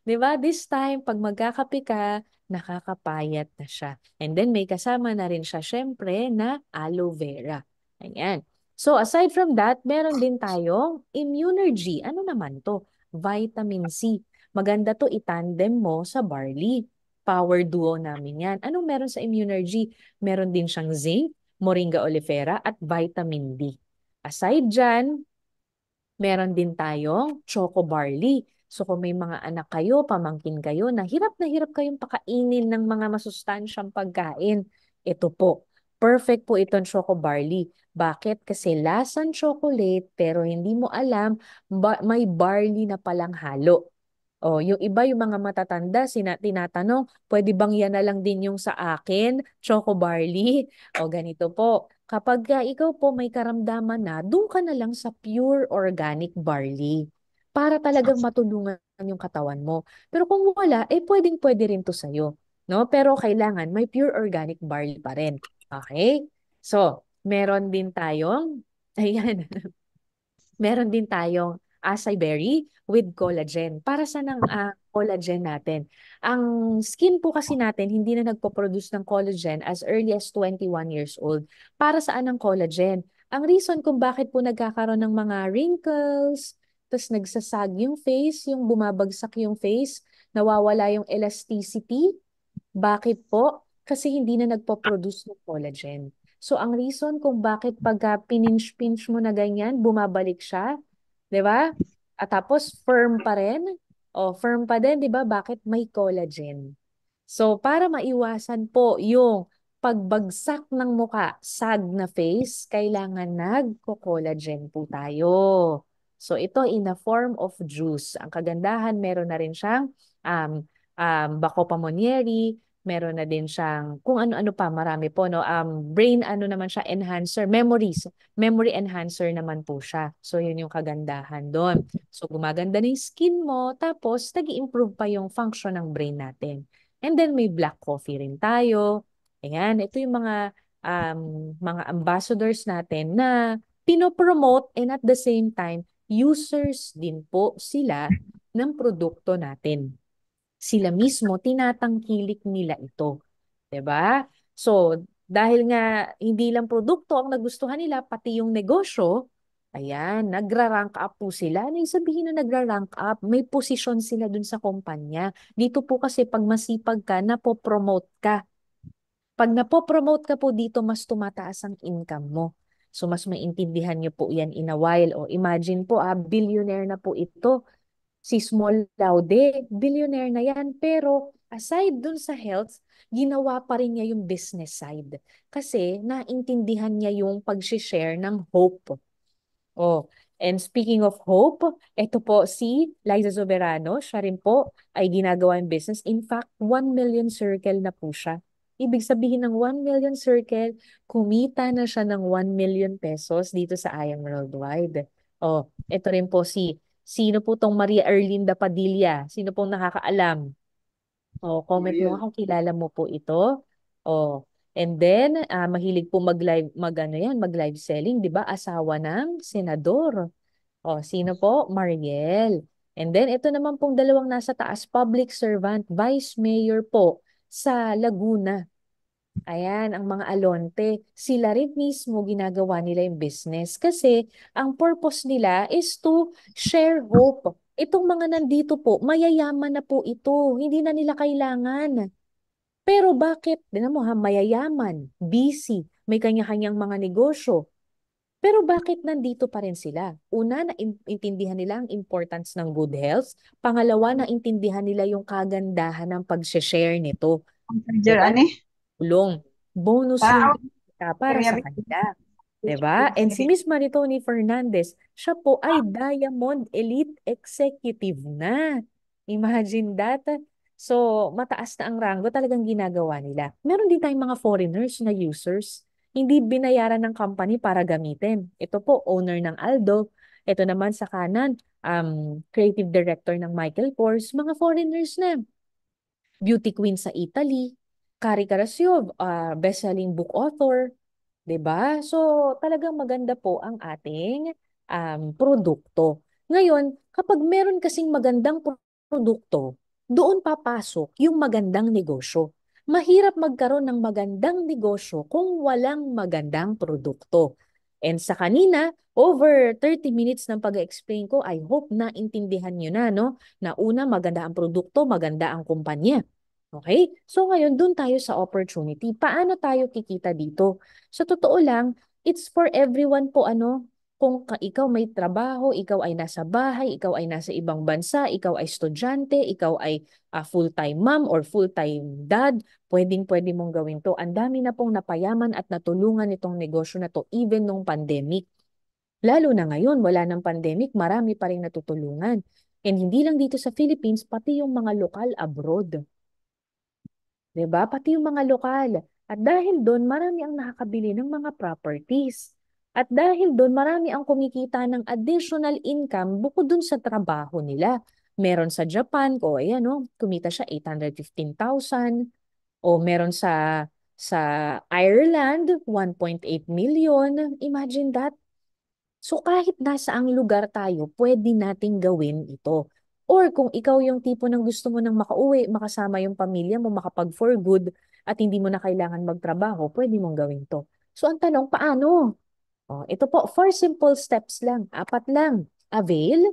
'di ba? This time, pag magkakape ka, nakakapayat na siya. And then may kasama na rin siya, syempre, na aloe vera. Ayan. So, aside from that, meron din tayong Immunergy. Ano naman to? Vitamin C. Maganda to itandem mo sa barley. Power duo namin yan. Anong meron sa Immunergy? Meron din siyang zinc, moringa oleifera, at vitamin D. Aside dyan, meron din tayong choco barley. So kung may mga anak kayo, pamangkin kayo, na hirap kayong pakainin ng mga masustansyang pagkain, ito po. Perfect po itong choco barley. Bakit? Kasi lasang chocolate pero hindi mo alam may barley na palang halo. Oh, yung iba, yung mga matatanda, tinatanong, pwede bang yan na lang din yung sa akin, choco barley? O ganito po, kapag ikaw po may karamdaman na, doon ka na lang sa pure organic barley para talagang matulungan yung katawan mo. Pero kung wala, pwedeng-pwede rin to sa'yo. no? Pero kailangan may pure organic barley pa rin. Okay? So, meron din tayong, ayan, meron din tayong acai berry with collagen. Para saan ang collagen natin? Ang skin po kasi natin hindi na nagpo-produce ng collagen as early as 21 years old. Para saan ang collagen? Ang reason kung bakit po nagkakaroon ng mga wrinkles, tapos nagsasag yung face, yung bumabagsak yung face, nawawala yung elasticity. Bakit po? Kasi hindi na nagpo-produce ng collagen. So, ang reason kung bakit pagka pinch-pinch mo na ganyan, bumabalik siya, di ba? At tapos, firm pa rin. O, firm pa din, di ba? Bakit? May collagen. So, para maiwasan po yung pagbagsak ng muka, sag na face, kailangan nagko-collagen po tayo. So, ito in the form of juice. Ang kagandahan, meron na rin siyang bako pamonieri, meron na din siyang kung ano-ano pa, marami po, no? Brain, ano naman siya, enhancer, memory enhancer naman po siya. So, yun yung kagandahan doon. So, gumaganda na yung skin mo, tapos nag improve pa yung function ng brain natin. And then may black coffee rin tayo. Ayan, ito yung mga ambassadors natin na pinopromote and at the same time, users din po sila ng produkto natin. Sila mismo, tinatangkilik nila ito. 'Di ba? So, dahil nga hindi lang produkto ang nagustuhan nila, pati yung negosyo, ayan, nagra-rank up po sila. Ano yung sabihin na nagra-rank up? May posisyon sila dun sa kumpanya. Dito po kasi pag masipag ka, napopromote ka. Pag napopromote ka po dito, mas tumataas ang income mo. So, mas maintindihan niyo po yan in a while. O imagine po, billionaire na po ito. Si Small Laude, billionaire na yan. Pero aside dun sa health, ginawa pa rin niya yung business side. Kasi naintindihan niya yung pag-share ng hope. Oh, and speaking of hope, ito po si Liza Soberano, siya rin po ay ginagawa yung business. In fact, 1 million circle na po siya. Ibig sabihin ng 1 million circle, kumita na siya ng 1 million pesos dito sa I Am Worldwide. Oh, ito rin po sino po tong Maria Erlinda Padilla? Sino pong nakakaalam? Oh, comment mo nga kung kilala mo po ito. Oh, and then mahilig po mag-live selling, 'di ba? Asawa ng senador. Oh, sino po? Mariel. And then ito naman pong dalawang nasa taas, public servant, vice mayor po sa Laguna. Ayan, ang mga alonte, sila rin mismo ginagawa nila yung business kasi ang purpose nila is to share hope. Itong mga nandito po, mayayaman na po ito. Hindi na nila kailangan. Pero bakit? Tignan mo ha, mayayaman, busy, may kanya-kanyang mga negosyo. Pero bakit nandito pa rin sila? Una, intindihan nila ang importance ng good health. Pangalawa, naintindihan nila yung kagandahan ng pag-share nito. Messenger, Diba? ani? Tulong. Bonus yung Tao, kita para area sa kanila. 'Diba? And si Miss Maritoni Fernandez, siya po ay Diamond Elite Executive na. Imagine that. So, mataas na ang rango talagang ginagawa nila. Meron din tayong mga foreigners na users. Hindi binayaran ng company para gamitin. Ito po, owner ng Aldo. Ito naman sa kanan, creative director ng Michael Kors. Mga foreigners na. Beauty queen sa Italy. Kari Karasyov, best-selling book author. 'Di ba? So, talagang maganda po ang ating produkto. Ngayon, kapag meron kasing magandang produkto, doon papasok yung magandang negosyo. Mahirap magkaroon ng magandang negosyo kung walang magandang produkto. And sa kanina, over 30 minutes ng pag-explain ko, I hope na intindihan nyo na, no? Na una, maganda ang produkto, maganda ang kumpanya. Okay? So ngayon, dun tayo sa opportunity. Paano tayo kikita dito? Sa totoo lang, it's for everyone po kung ikaw may trabaho, ikaw ay nasa bahay, ikaw ay nasa ibang bansa, ikaw ay estudyante, ikaw ay full-time mom or full-time dad, pwedeng-pwede mong gawin to. Ang dami na pong napayaman at natulungan itong negosyo na to even nung pandemic. Lalo na ngayon, wala ng pandemic, marami pa rin natutulungan. And hindi lang dito sa Philippines, pati yung mga lokal abroad. 'Di ba? Pati yung mga lokal. At dahil doon, marami ang nakakabili ng mga properties. At dahil doon, marami ang kumikita ng additional income bukod dun sa trabaho nila. Meron sa Japan, ayan, no, kumita siya 815,000. O meron sa Ireland, 1.8 million. Imagine that. So kahit nasa ang lugar tayo, pwede nating gawin ito. Or kung ikaw yung tipo ng gusto mo nang makauwi, makasama yung pamilya mo, makapag for good, at hindi mo na kailangan magtrabaho, pwede mong gawin to. So ang tanong, paano? Oh, ito po, 4 simple steps lang. 4 lang. Avail.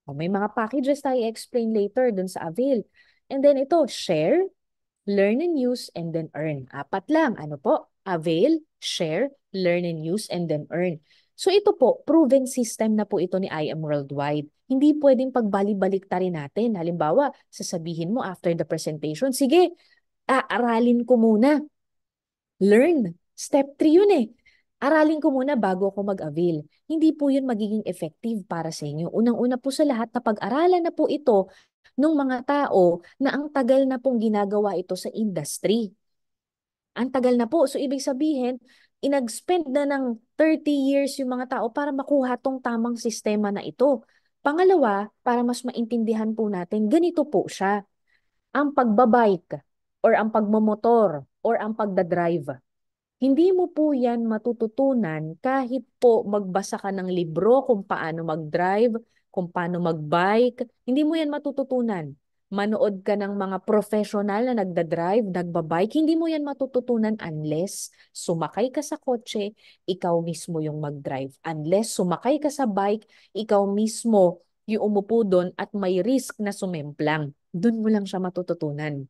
Oh, may mga packages tayo explain later dun sa avail. And then ito, share, learn and use, and then earn. 4 lang. Ano po? Avail, share, learn and use, and then earn. So ito po, proven system na po ito ni I Am Worldwide. Hindi pwedeng pagbali-baliktarin natin. Halimbawa, sasabihin mo after the presentation, sige, aralin ko muna. Learn. Step 3 yun eh. Aralin ko muna bago ako mag-avail. Hindi po yun magiging effective para sa inyo. Unang-una po sa lahat na pag-aralan na po ito ng mga tao na ang tagal na pong ginagawa ito sa industry. Ang tagal na po. So, ibig sabihin, inag-spend na ng 30 years yung mga tao para makuha tong tamang sistema na ito. Pangalawa, para mas maintindihan po natin, ganito po siya. Ang pagbabike or ang pagmamotor or ang pagdadrive. Hindi mo po yan matututunan kahit po magbasa ka ng libro kung paano mag-drive, kung paano mag-bike. Hindi mo yan matututunan. Manood ka ng mga professional na nagda-drive, nagbabike. Hindi mo yan matututunan unless sumakay ka sa kotse, ikaw mismo yung mag-drive. Unless sumakay ka sa bike, ikaw mismo yung umupo doon at may risk na sumemplang. Doon mo lang siya matututunan.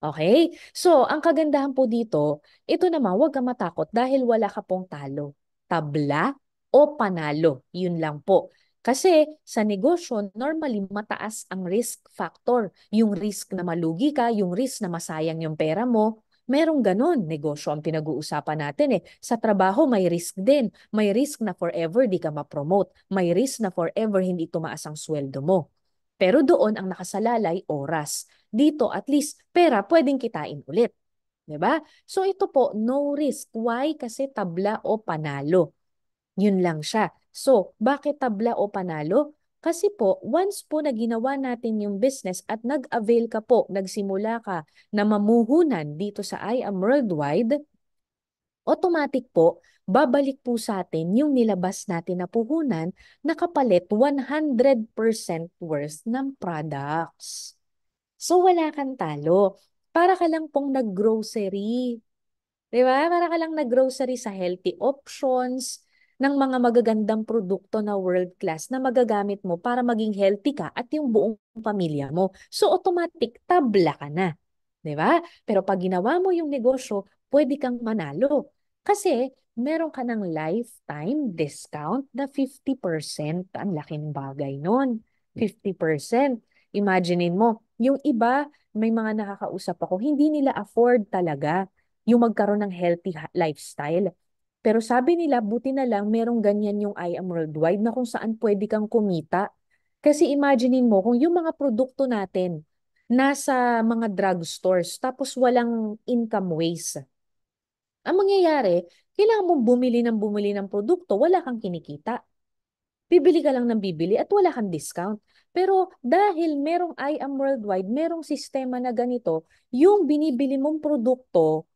Okay? So, ang kagandahan po dito, ito naman, huwag kang matakot dahil wala ka pong talo. Tabla o panalo, yun lang po. Kasi sa negosyo, normally mataas ang risk factor. Yung risk na malugi ka, yung risk na masayang yung pera mo, merong ganun. Negosyo ang pinag-uusapan natin eh. Sa trabaho, may risk din. May risk na forever di ka ma-promote. May risk na forever hindi tumaas ang sweldo mo. Pero doon ang nakasalalay, oras. Dito, at least, pera pwedeng kitain ulit. 'Di ba? So ito po, no risk. Why? Kasi tabla o panalo. Yun lang siya. So, bakit tabla o panalo? Kasi po, once po na ginawa natin yung business at nag-avail ka po, nagsimula ka na mamuhunan dito sa I Am Worldwide, automatic po, babalik po sa atin yung nilabas natin na puhunan na kapalit 100% worth ng products. So wala kang talo. Para ka lang pong nag-grocery. 'Di ba? Para ka lang nag-grocery sa healthy options ng mga magagandang produkto na world class na magagamit mo para maging healthy ka at yung buong pamilya mo. So automatic tabla ka na. 'Di ba? Pero pag ginawa mo yung negosyo, pwede kang manalo. Kasi meron ka ng lifetime discount na 50%. Ang laking bagay nun. 50%. Imaginein mo, yung iba, may mga nakakausap ako, hindi nila afford talaga yung magkaroon ng healthy lifestyle. Pero sabi nila, buti na lang merong ganyan yung I Am Worldwide na kung saan pwede kang kumita. Kasi imaginein mo, kung yung mga produkto natin nasa mga drugstores tapos walang income waste, ang mangyayari, kailangan mong bumili ng produkto, wala kang kinikita. Bibili ka lang ng bibili at wala kang discount. Pero dahil merong I Am Worldwide, merong sistema na ganito, yung binibili mong produkto,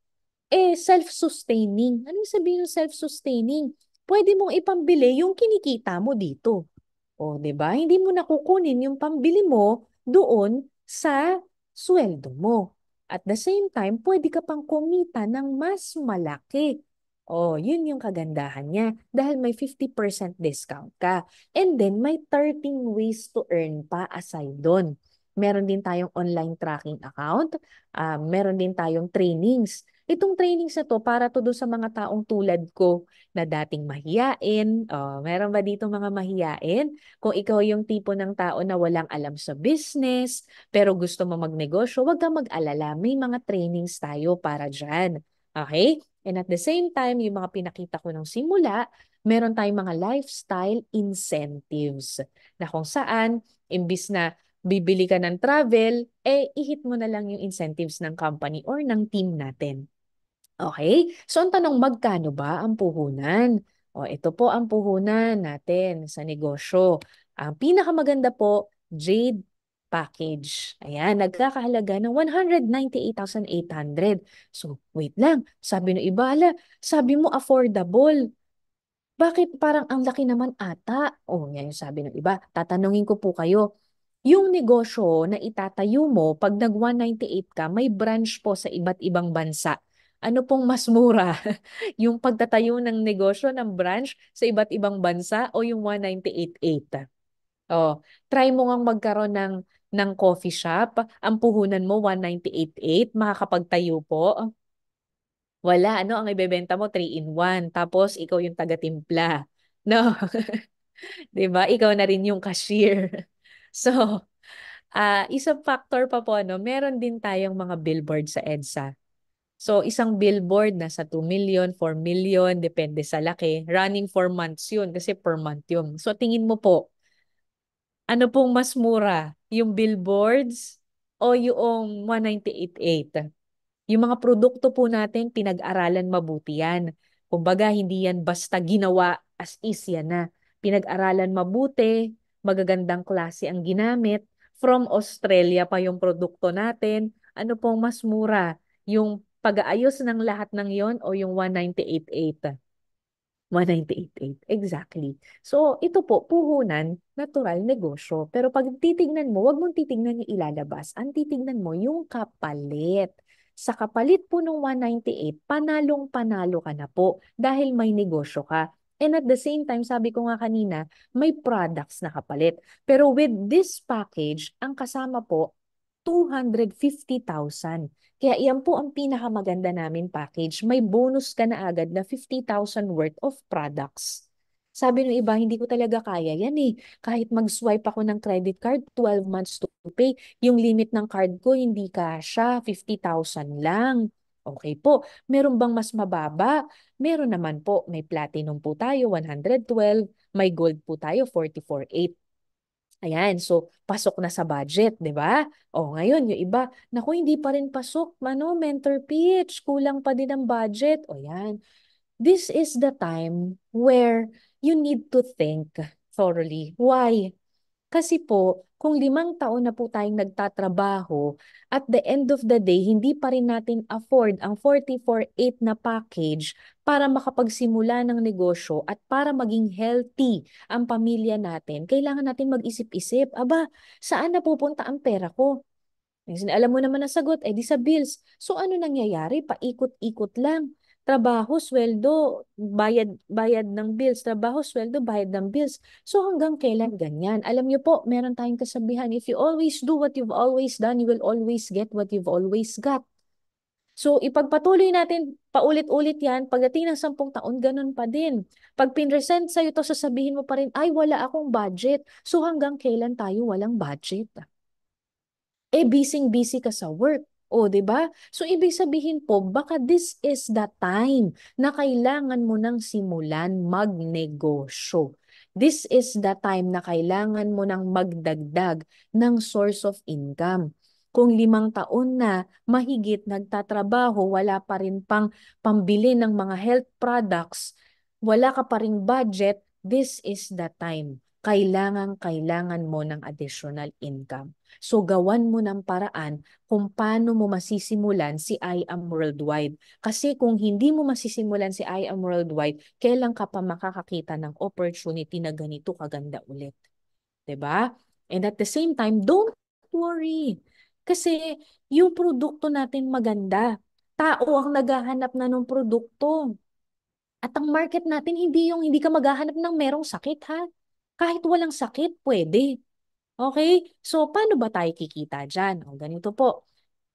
self-sustaining. Anong sabihin ng self-sustaining? Pwede mong ipambili yung kinikita mo dito. O, 'di ba? Hindi mo nakukunin yung pambili mo doon sa sweldo mo. At the same time, pwede ka pang kumita ng mas malaki. Oh, yun yung kagandahan niya dahil may 50% discount ka. And then may 13 ways to earn pa aside doon. Meron din tayong online tracking account, meron din tayong trainings. Itong trainings na to para to doon sa mga taong tulad ko na dating mahiyain. Oh, meron ba dito mga mahiyain? Kung ikaw yung tipo ng tao na walang alam sa business, pero gusto mo magnegosyo, huwag kang mag-alala. May mga trainings tayo para dyan. Okay? And at the same time, yung mga pinakita ko ng simula, meron tayong mga lifestyle incentives na kung saan, imbis na bibili ka ng travel, ihit mo na lang yung incentives ng company or ng team natin. Okay? So, ang tanong, magkano ba ang puhunan? O, ito po ang puhunan natin sa negosyo. Ang pinakamaganda po, Jade package. Ayan, nagkakahalaga ng 198,800. So, wait lang. Sabi ng iba, ala, sabi mo affordable. Bakit parang ang laki naman ata? Oh, yan yung sabi ng iba. Tatanungin ko po kayo, yung negosyo na itatayo mo, pag nag-198 ka, may branch po sa iba't ibang bansa. Ano pong mas mura? Yung pagtatayo ng negosyo ng branch sa iba't ibang bansa o yung 198,800? Oh, try mo ngang magkaroon ng coffee shop. Ang puhunan mo 198,800, makakapagtayo po. Wala, ano ang ibebenta mo? 3-in-1. Tapos ikaw yung taga-timpla. No, 'di ba? Ikaw na rin yung cashier. So, isang factor pa po, no, meron din tayong mga billboard sa EDSA. So, isang billboard nasa 2 million, 4 million, depende sa laki. Running for months yun kasi per month yun. So, tingin mo po, ano pong mas mura? Yung billboards o yung 198,800? Yung mga produkto po natin, pinag-aralan mabuti yan. Kumbaga, hindi yan basta ginawa as is yan na. Pinag-aralan mabuti, magagandang klase ang ginamit. From Australia pa yung produkto natin. Ano pong mas mura? Yung pag-aayos ng lahat ng yon o yung 198,800? 198,800. Exactly. So, ito po, puhunan, natural negosyo. Pero pag titignan mo, wag mong titignan yung ilalabas. Ang titignan mo, yung kapalit. Sa kapalit po ng 198, panalong-panalo ka na po dahil may negosyo ka. And at the same time, sabi ko nga kanina, may products na kapalit. Pero with this package, ang kasama po, 250,000. Kaya yan po ang pinakamaganda namin package. May bonus ka na agad na 50,000 worth of products. Sabi ng iba, hindi ko talaga kaya yan eh. Kahit mag-swipe ako ng credit card, 12 months to pay. Yung limit ng card ko, hindi kasya, 50,000 lang. Okay po. Meron bang mas mababa? Meron naman po. May platinum po tayo, 112. May gold po tayo, 44,800. Ayan, so pasok na sa budget, 'di ba? O ngayon, yung iba, naku, hindi pa rin pasok, mentor pitch, kulang pa din ang budget. O yan, this is the time where you need to think thoroughly. Why? Kasi po, kung 5 taon na po tayong nagtatrabaho, at the end of the day, hindi pa rin natin afford ang 44,800 na package para makapagsimula ng negosyo at para maging healthy ang pamilya natin, kailangan natin mag-isip-isip, aba, saan napupunta ang pera ko? Alam mo naman ang sagot, di sa bills. So ano nangyayari? Paikot-ikot lang. Trabaho, sweldo, bayad, bayad ng bills. Trabaho, sweldo, bayad ng bills. So hanggang kailan ganyan? Alam niyo po, meron tayong kasabihan, if you always do what you've always done, you will always get what you've always got. So ipagpatuloy natin paulit-ulit yan, pagdating ng 10 taon, ganun pa din. Pag pinresent sa'yo to, sasabihin mo pa rin, ay wala akong budget. So hanggang kailan tayo walang budget? Busy-busy ka sa work. O, 'di ba? So, ibig sabihin po, baka this is the time na kailangan mo nang simulan magnegosyo. This is the time na kailangan mo nang magdagdag ng source of income. Kung 5 taon na mahigit nagtatrabaho, wala pa rin pang pambili ng mga health products, wala ka pa ring budget, this is the time. Kailangan mo ng additional income. So gawan mo ng paraan kung paano mo masisimulan si I Am Worldwide. Kasi kung hindi mo masisimulan si I Am Worldwide, kailan ka pa makakakita ng opportunity na ganito kaganda ulit? 'Di ba? And at the same time, don't worry. Kasi yung produkto natin maganda. Tao ang naghahanap na ng produkto. At ang market natin, hindi ka maghahanap ng merong sakit, ha? Kahit walang sakit, pwede. Okay? So, paano ba tayo kikita dyan? O, ganito po.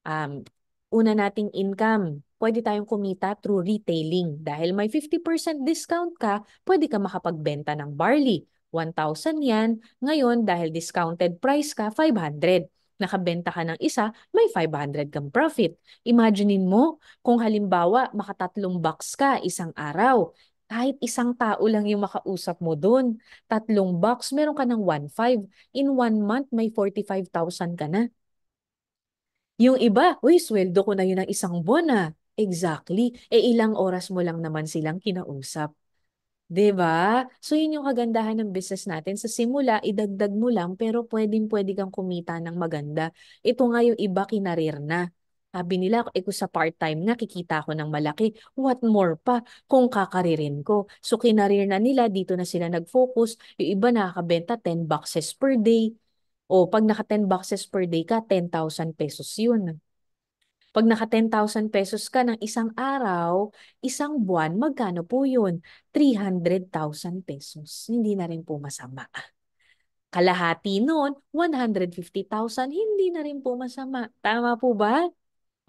Um, Una nating income. Pwede tayong kumita through retailing. Dahil may 50% discount ka, pwede ka makapagbenta ng barley. 1,000 yan. Ngayon, dahil discounted price ka, 500. Nakabenta ka ng isa, may 500 kang profit. Imaginein mo, kung halimbawa, makatatlong box ka isang araw. Kahit isang tao lang yung makausap mo dun. 3 box, meron ka ng 1,500. In 1 month, may 45,000 ka na. Yung iba, uy, sweldo ko na yun ng isang buwan. Exactly. Ilang oras mo lang naman silang kinausap. 'Di ba? So yun yung kagandahan ng business natin. Sa simula, idagdag mo lang pero pwedeng-pwede kang kumita ng maganda. Ito nga yung iba kinarir na. Sabi nila, kung sa part-time nga, kikita ko ng malaki. What more pa kung kakaririn ko? So kinarir na nila, dito na sila nag-focus. Yung iba nakakabenta 10 boxes per day. O pag naka 10 boxes per day ka, 10,000 pesos yun. Pag naka 10,000 pesos ka ng isang araw, isang buwan, magkano po yun? 300,000 pesos. Hindi na rin po masama. Kalahati nun, 150,000, hindi na rin po masama. Tama po ba?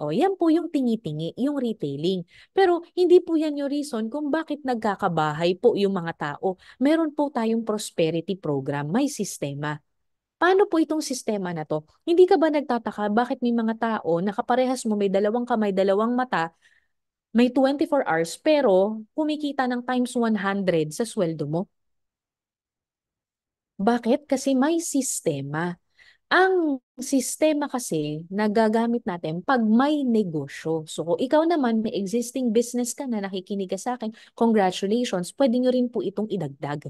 O, yan po yung tingi-tingi, yung retailing. Pero hindi po yan yung reason kung bakit nagkakabahay po yung mga tao. Meron po tayong prosperity program, may sistema. Paano po itong sistema na to? Hindi ka ba nagtataka bakit may mga tao na kaparehas mo may dalawang kamay, dalawang mata, may 24 hours pero kumikita ng times 100 sa sweldo mo? Bakit? Kasi may sistema. Ang sistema kasi nagagamit natin pag may negosyo. So kung ikaw naman may existing business ka na nakikinig ka sa akin, congratulations, pwede nyo rin po itong idagdag.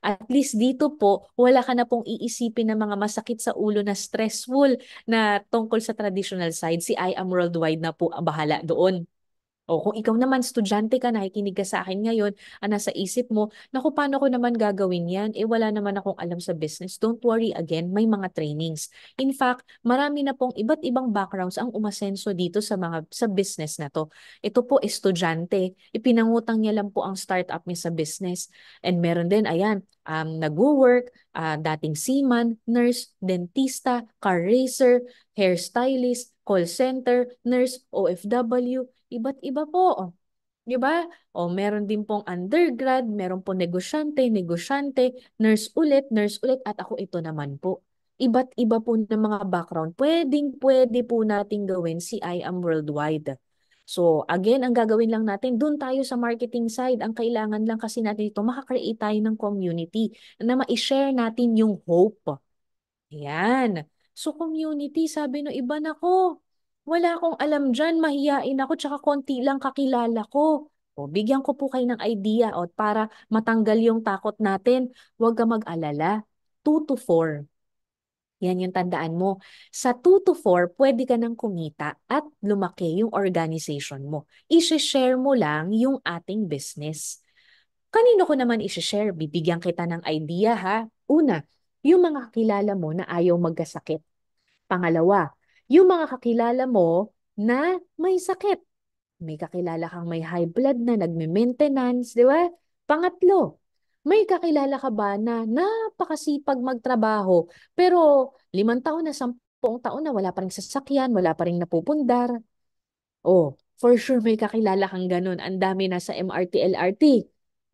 At least dito po, wala ka na pong iisipin ng mga masakit sa ulo na stressful na tungkol sa traditional side. Si I Am Worldwide na po ang bahala doon. O kung ikaw naman, estudyante ka, nakikinig ka sa akin ngayon, nasa isip mo, naku, paano ko naman gagawin yan? Eh, wala naman akong alam sa business. Don't worry again, may mga trainings. In fact, marami na pong iba't ibang backgrounds ang umasenso dito sa business na to. Ito po, estudyante, ipinangutang niya lang po ang startup niya sa business. And meron din, ayan, nag-work, dating seaman, nurse, dentista, car racer, hairstylist, call center, nurse, OFW, iba't iba po. 'Di ba? O meron din pong undergrad, meron po negosyante, negosyante, nurse ulit, at ako ito naman po. Iba't iba po ng mga background. Pwedeng pwede po nating gawin si I Am Worldwide. So again, ang gagawin lang natin, dun tayo sa marketing side. Ang kailangan lang kasi natin ito, makakreate tayo ng community na ma-share natin yung hope. Yan. So community, sabi no iba, nako, wala akong alam dyan, mahiyain ako, tsaka konti lang kakilala ko. O, bigyan ko po kayo ng idea o para matanggal yung takot natin. Huwag ka mag-alala. 2 to 4. Yan yung tandaan mo. Sa 2 to 4, pwede ka nang kumita at lumaki yung organization mo. I-share mo lang yung ating business. Kanino ko naman i-share? Bibigyan kita ng idea ha. Una, yung mga kakilala mo na ayaw magkasakit. Pangalawa, yung mga kakilala mo na may sakit. May kakilala kang may high blood na nagme-maintenance, di ba? Pangatlo, may kakilala ka ba na napakasipag magtrabaho pero 5 taon na, 10 taon na wala pa rin sasakyan, wala pa rin napupundar? Oh, for sure may kakilala kang ganun. Ang dami na sa MRT, LRT.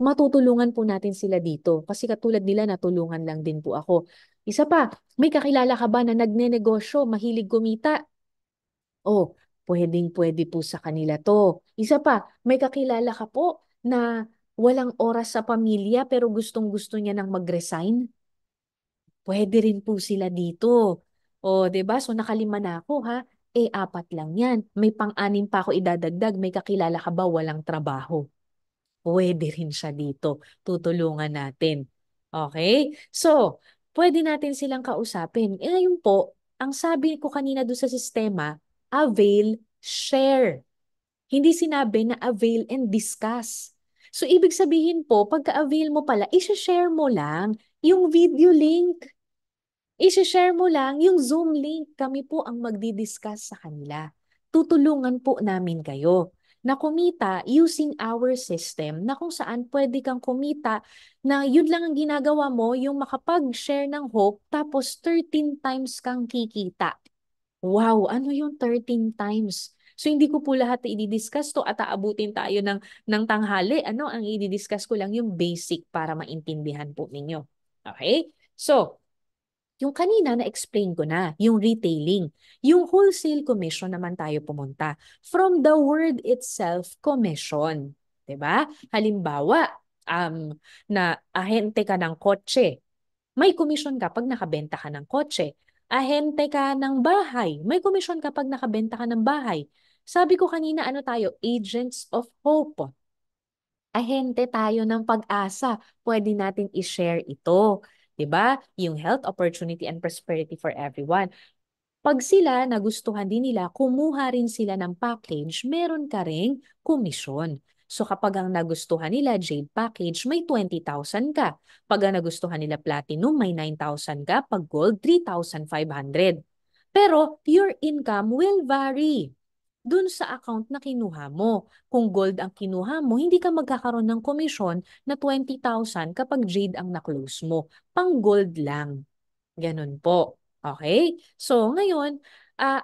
Matutulungan po natin sila dito. Kasi katulad nila, natulungan lang din po ako. Isa pa, may kakilala ka ba na nagnenegosyo, mahilig kumita? Oh, pwedeng-pwede po sa kanila to. Isa pa, may kakilala ka po na walang oras sa pamilya pero gustong-gusto niya nang mag-resign? Pwede rin po sila dito. O, 'di ba? So nakalima na ako ha. Eh, 4 lang 'yan. May pang-anim pa ako idadagdag. May kakilala ka ba walang trabaho? Pwede rin siya dito. Tutulungan natin. Okay? So, pwede natin silang kausapin. Eh, ngayon po, ang sabi ko kanina doon sa sistema, avail, share. Hindi sinabi na avail and discuss. So, ibig sabihin po, pagka-avail mo pala, i-share mo lang yung video link. I-share mo lang yung Zoom link. Kami po ang magdi-discuss sa kanila. Tutulungan po namin kayo na kumita using our system na kung saan pwede kang kumita na yun lang ang ginagawa mo, yung makapag-share ng hope tapos 13 times kang kikita. Wow, ano yung 13 times? So hindi ko po lahat i-discuss to at aabutin tayo ng tanghali. Ano ang i-discuss ko lang yung basic para maintindihan po ninyo. Okay? So, yung kanina na-explain ko na, yung retailing. Yung wholesale commission naman tayo pumunta. From the word itself, commission. 'Di ba? Halimbawa, na ahente ka ng kotse. May commission ka pag nakabenta ka ng kotse. Ahente ka ng bahay. May commission ka pag nakabenta ka ng bahay. Sabi ko kanina, ano tayo? Agents of hope. ahente tayo ng pag-asa. Pwede natin i-share ito. 'Di ba? Yung health, opportunity, and prosperity for everyone. Pag sila nagustuhan din nila, kumuha rin sila ng package, meron ka ring komisyon. So kapag ang nagustuhan nila Jade package, may 20,000 ka. Pag ang nagustuhan nila Platinum, may 9,000 ka. Pag Gold, 3,500. Pero your income will vary dun sa account na kinuha mo. Kung Gold ang kinuha mo, hindi ka magkakaroon ng komisyon na 20,000 kapag Jade ang na-close mo. Pang Gold lang. Ganun po. Okay? So, ngayon,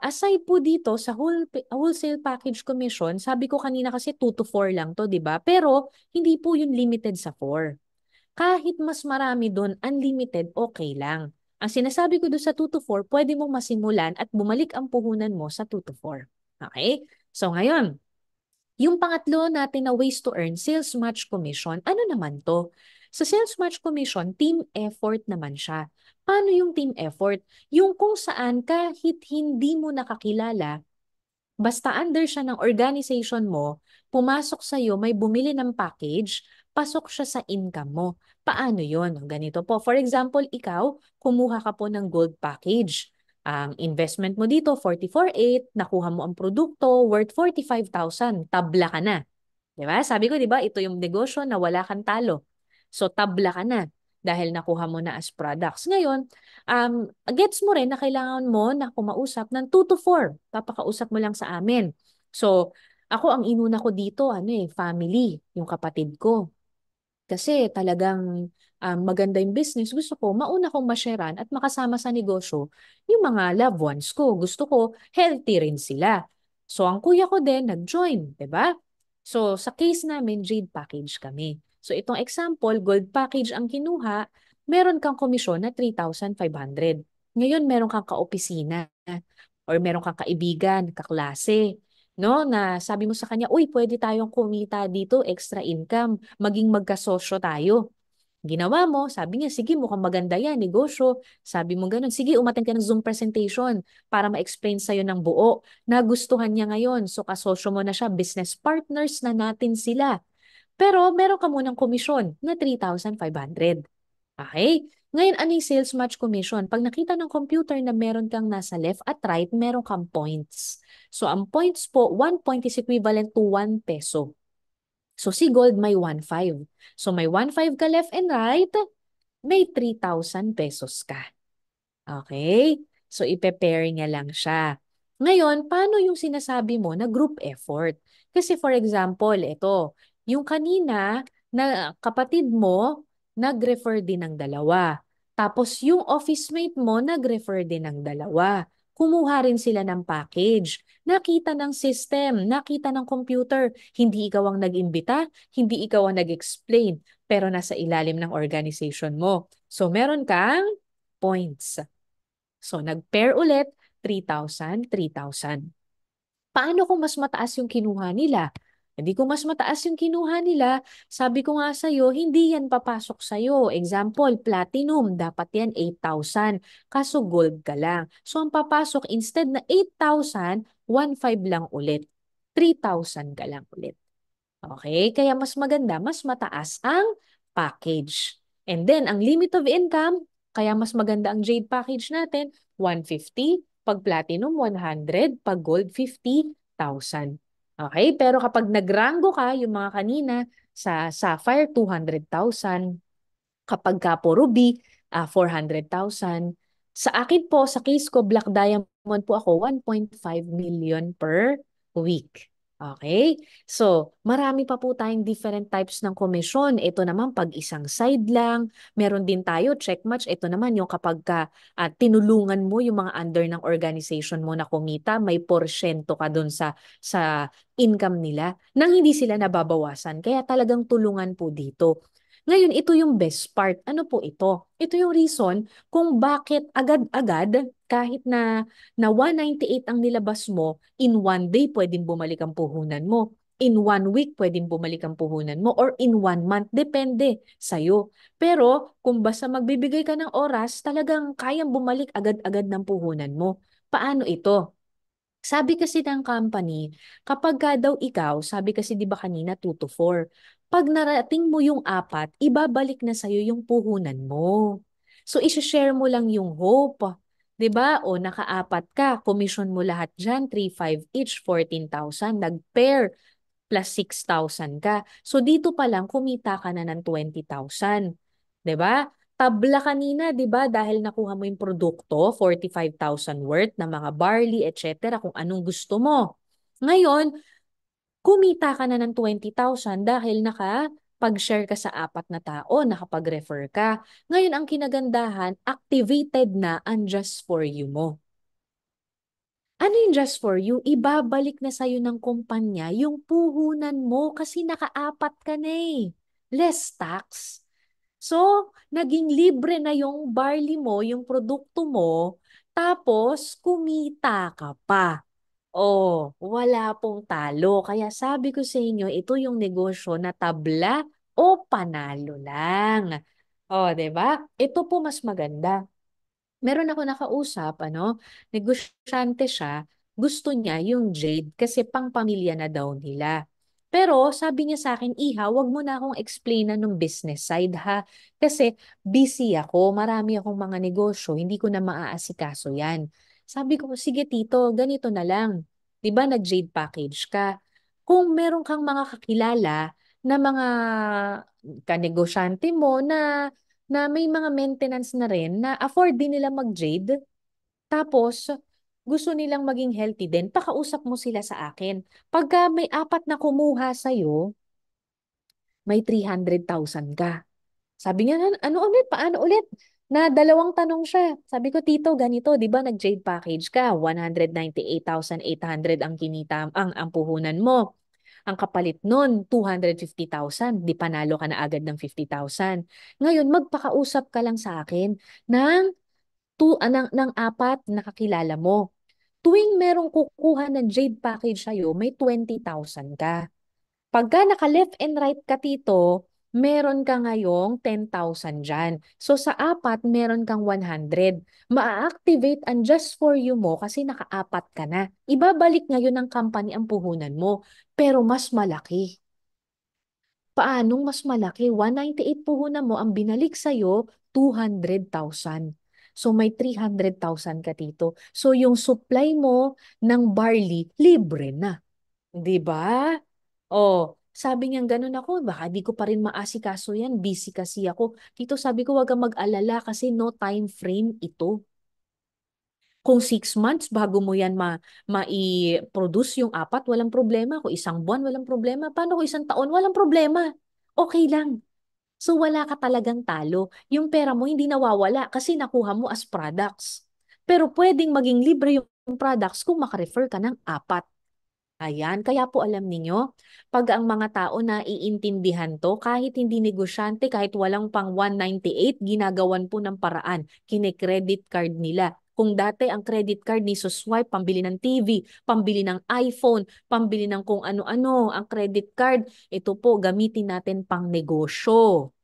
aside po dito sa wholesale package commission, sabi ko kanina kasi 2 to 4 lang to, di ba? Pero, hindi po yun limited sa 4. Kahit mas marami doon, unlimited, okay lang. Ang sinasabi ko doon sa 2 to 4, pwede mong masimulan at bumalik ang puhunan mo sa 2 to 4. Okay? So, ngayon, yung pangatlo natin na ways to earn sales match commission, ano naman to? Sa sales match commission, team effort naman siya. Paano yung team effort? Yung kung saan kahit hindi mo nakakilala, basta under siya ng organization mo, pumasok sa'yo, may bumili ng package, pasok siya sa income mo. Paano yon? Ganito po. For example, ikaw, kumuha ka po ng gold package. Ang investment mo dito, 44,800, nakuha mo ang produkto worth 45,000, tabla ka na. Di ba? Sabi ko, di ba, ito yung negosyo na wala kang talo. So, tabla ka na dahil nakuha mo na as products. Ngayon, gets mo rin na kailangan mo na kumausap ng 2 to 4. Papakausap mo lang sa amin. So, ako ang inuna ko dito, family, yung kapatid ko. Kasi talagang maganda yung business. Gusto ko, mauna kong masharean at makasama sa negosyo yung mga loved ones ko. Gusto ko, healthy rin sila. So, ang kuya ko din, nag-join, 'di ba? So, sa case namin, Jade package kami. So, itong example, gold package ang kinuha, meron kang komisyon na 3,500. Ngayon, meron kang kaopisina or meron kang kaibigan, kaklase, no, na sabi mo sa kanya, uy, pwede tayong kumita dito, extra income, maging magkasosyo tayo. Ginawa mo, sabi niya, sige, mukhang maganda yan, negosyo. Sabi mo ganun, sige, umattend ka ng Zoom presentation para ma-explain sa'yo ng buo. Nagustuhan niya ngayon, so kasosyo mo na siya, business partners na natin sila. Pero meron ka munang komisyon na 3,500. Okay? Ngayon, ano yung sales match commission? Pag nakita ng computer na meron kang nasa left at right, meron kang points. So, ang points po, 1 point is equivalent to 1 peso. So, si gold may 1.5. So, may 1.5 ka left and right, may 3,000 pesos ka. Okay? So, ipe-pair niya lang siya. Ngayon, paano yung sinasabi mo na group effort? Kasi for example, ito, yung kanina na kapatid mo, nag-refer din ng dalawa. Tapos yung office mate mo, nag-refer din ng dalawa. Kumuha rin sila ng package. Nakita ng system, nakita ng computer. Hindi ikaw ang nag-imbita, hindi ikaw ang nag-explain, pero nasa ilalim ng organization mo. So, meron kang points. So, nag-pair ulit, 3,000, 3,000. Paano kung mas mataas yung kinuha nila? Hindi kung mas mataas yung kinuha nila, sabi ko nga sa'yo, hindi yan papasok sa'yo. Example, platinum, dapat yan 8,000. Kaso gold ka lang. So, ang papasok, instead na 8,000, 1,500 lang ulit. 3,000 ka lang ulit. Okay? Kaya mas maganda, mas mataas ang package. And then, ang limit of income, kaya mas maganda ang Jade package natin, 150, pag platinum 100, pag gold 50,000. Okay? Pero kapag nagrango ka, yung mga kanina, sa Sapphire 200,000, kapag ka po Ruby, 400,000. Sa akin po, sa case ko, Black Diamond po ako, 1.5 million per week. Okay? So, marami pa po tayong different types ng komisyon. Ito naman pag isang side lang. Meron din tayo, check match. Ito naman yung kapag ka, tinulungan mo yung mga under ng organization mo na kumita, may porsyento ka dun sa income nila nang hindi sila nababawasan. Kaya talagang tulungan po dito. Ngayon, ito yung best part. Ano po ito? Ito yung reason kung bakit agad-agad, kahit na 198 ang nilabas mo, in one day pwedeng bumalik ang puhunan mo. In 1 week pwedeng bumalik ang puhunan mo. Or in 1 month, depende sa'yo. Pero kung basta magbibigay ka ng oras, talagang kayang bumalik agad-agad ng puhunan mo. Paano ito? Sabi kasi ng company, kapag ka daw ikaw, sabi kasi di ba kanina 2 to 4, pag narating mo yung 4, ibabalik na sa'yo yung puhunan mo. So, isi-share mo lang yung hope. Di ba? O naka-4 ka, commission mo lahat dyan, 3-5 each, 14,000. Nag-pair, plus 6,000 ka. So dito pa lang kumita ka na ng 20,000. 'Di ba? Tabla kanina, 'di ba? Dahil nakuha mo yung produkto, 45,000 worth na mga barley, etc. kung anong gusto mo. Ngayon, kumita ka na ng 20,000 dahil pag-share ka sa 4 na tao, nakapag-refer ka. Ngayon, ang kinagandahan, activated na ang Just For You mo. Ano yung just for you? Ibabalik na sa'yo ng kumpanya yung puhunan mo kasi naka-4 ka na eh. Less tax. So, naging libre na yung barley mo, yung produkto mo, tapos kumita ka pa. Oh, wala pong talo. Kaya sabi ko sa inyo, ito yung negosyo na tabla o panalo lang. Oh, 'di ba? Ito po mas maganda. Meron ako nakausap, negosyante siya, gusto niya yung jade kasi pang pamilya na daw nila. Pero sabi niya sa akin, Iha, wag mo na akong explainan ng business side ha. Kasi busy ako, marami akong mga negosyo, hindi ko na maaasikaso yan. Sabi ko, sige tito, ganito na lang. 'Di ba nag-jade package ka? Kung meron kang mga kakilala na mga kanegosyante mo na may mga maintenance na rin na afford din nila mag-jade. Tapos, gusto nilang maging healthy din, pakausap mo sila sa akin. Pagka may 4 na kumuha sa'yo, may 300,000 ka. Sabi niya, ano ulit? Paano ulit? Na dalawang tanong siya. Sabi ko, Tito, ganito, di ba nag-jade package ka? 198,800 ang kinita, ang puhunan mo. Ang kapalit nun, 250,000. Di panalo ka na agad ng 50,000. Ngayon, magpakausap ka lang sa akin ng, ng 4 na kakilala mo. Tuwing merong kukuha ng Jade package sa'yo, may 20,000 ka. Pagka naka-left and right ka, Tito, meron ka ngayong 10,000 dyan. So sa 4, meron kang 100. Maa-activate ang Just For You mo kasi naka-4 ka na. Ibabalik ngayon ng company ang puhunan mo, pero mas malaki. Paanong mas malaki? 198 puhunan mo, ang binalik sa'yo, 200,000. So may 300,000 ka dito. So yung supply mo ng barley, libre na. 'Di ba? Oh, sabi niya ganun ako, baka di ko pa rin maasikaso yan, busy kasi ako. Tito, sabi ko, wag kang mag-alala kasi no time frame ito. Kung 6 months bago mo yan ma-produce yung 4, walang problema. Kung 1 buwan, walang problema. Paano kung 1 taon? Walang problema. Okay lang. So wala ka talagang talo. Yung pera mo hindi nawawala kasi nakuha mo as products. Pero pwedeng maging libre yung products kung makarefer ka ng 4. Ayan, kaya po alam ninyo, pag ang mga tao na iintindihan to, kahit hindi negosyante, kahit walang pang 198, ginagawan po ng paraan. Kine-credit card nila. Kung dati ang credit card ni swipe, pambili ng TV, pambili ng iPhone, pambili ng kung ano-ano, ang credit card, ito po gamitin natin pang negosyo.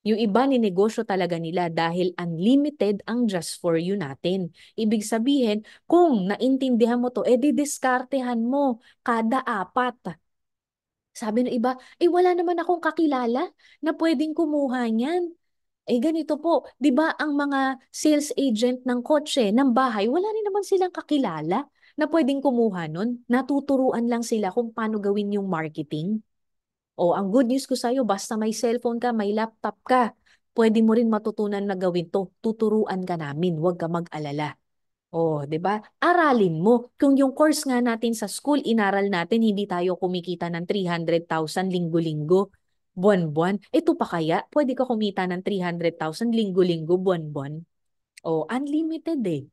Yung iba ni negosyo talaga nila dahil unlimited ang Just For You natin. Ibig sabihin, kung naintindihan mo to, diskartehan mo kada 4. Sabi ng iba, wala naman akong kakilala na pwedeng kumuha niyan. Ganito po, 'di ba ang mga sales agent ng kotse, ng bahay, wala rin naman silang kakilala na pwedeng kumuha nun. Natuturuan lang sila kung paano gawin yung marketing. O, ang good news ko sa'yo, basta may cellphone ka, may laptop ka, pwede mo rin matutunan na gawin to. Tuturuan ka namin, huwag ka mag-alala. O, 'di ba? Aralin mo. Kung yung course nga natin sa school, inaral natin, hindi tayo kumikita ng 300,000 linggo-linggo, buwan-buwan. Ito pa kaya, pwede ka kumita ng 300,000 linggo-linggo, buwan-buwan. O, unlimited eh.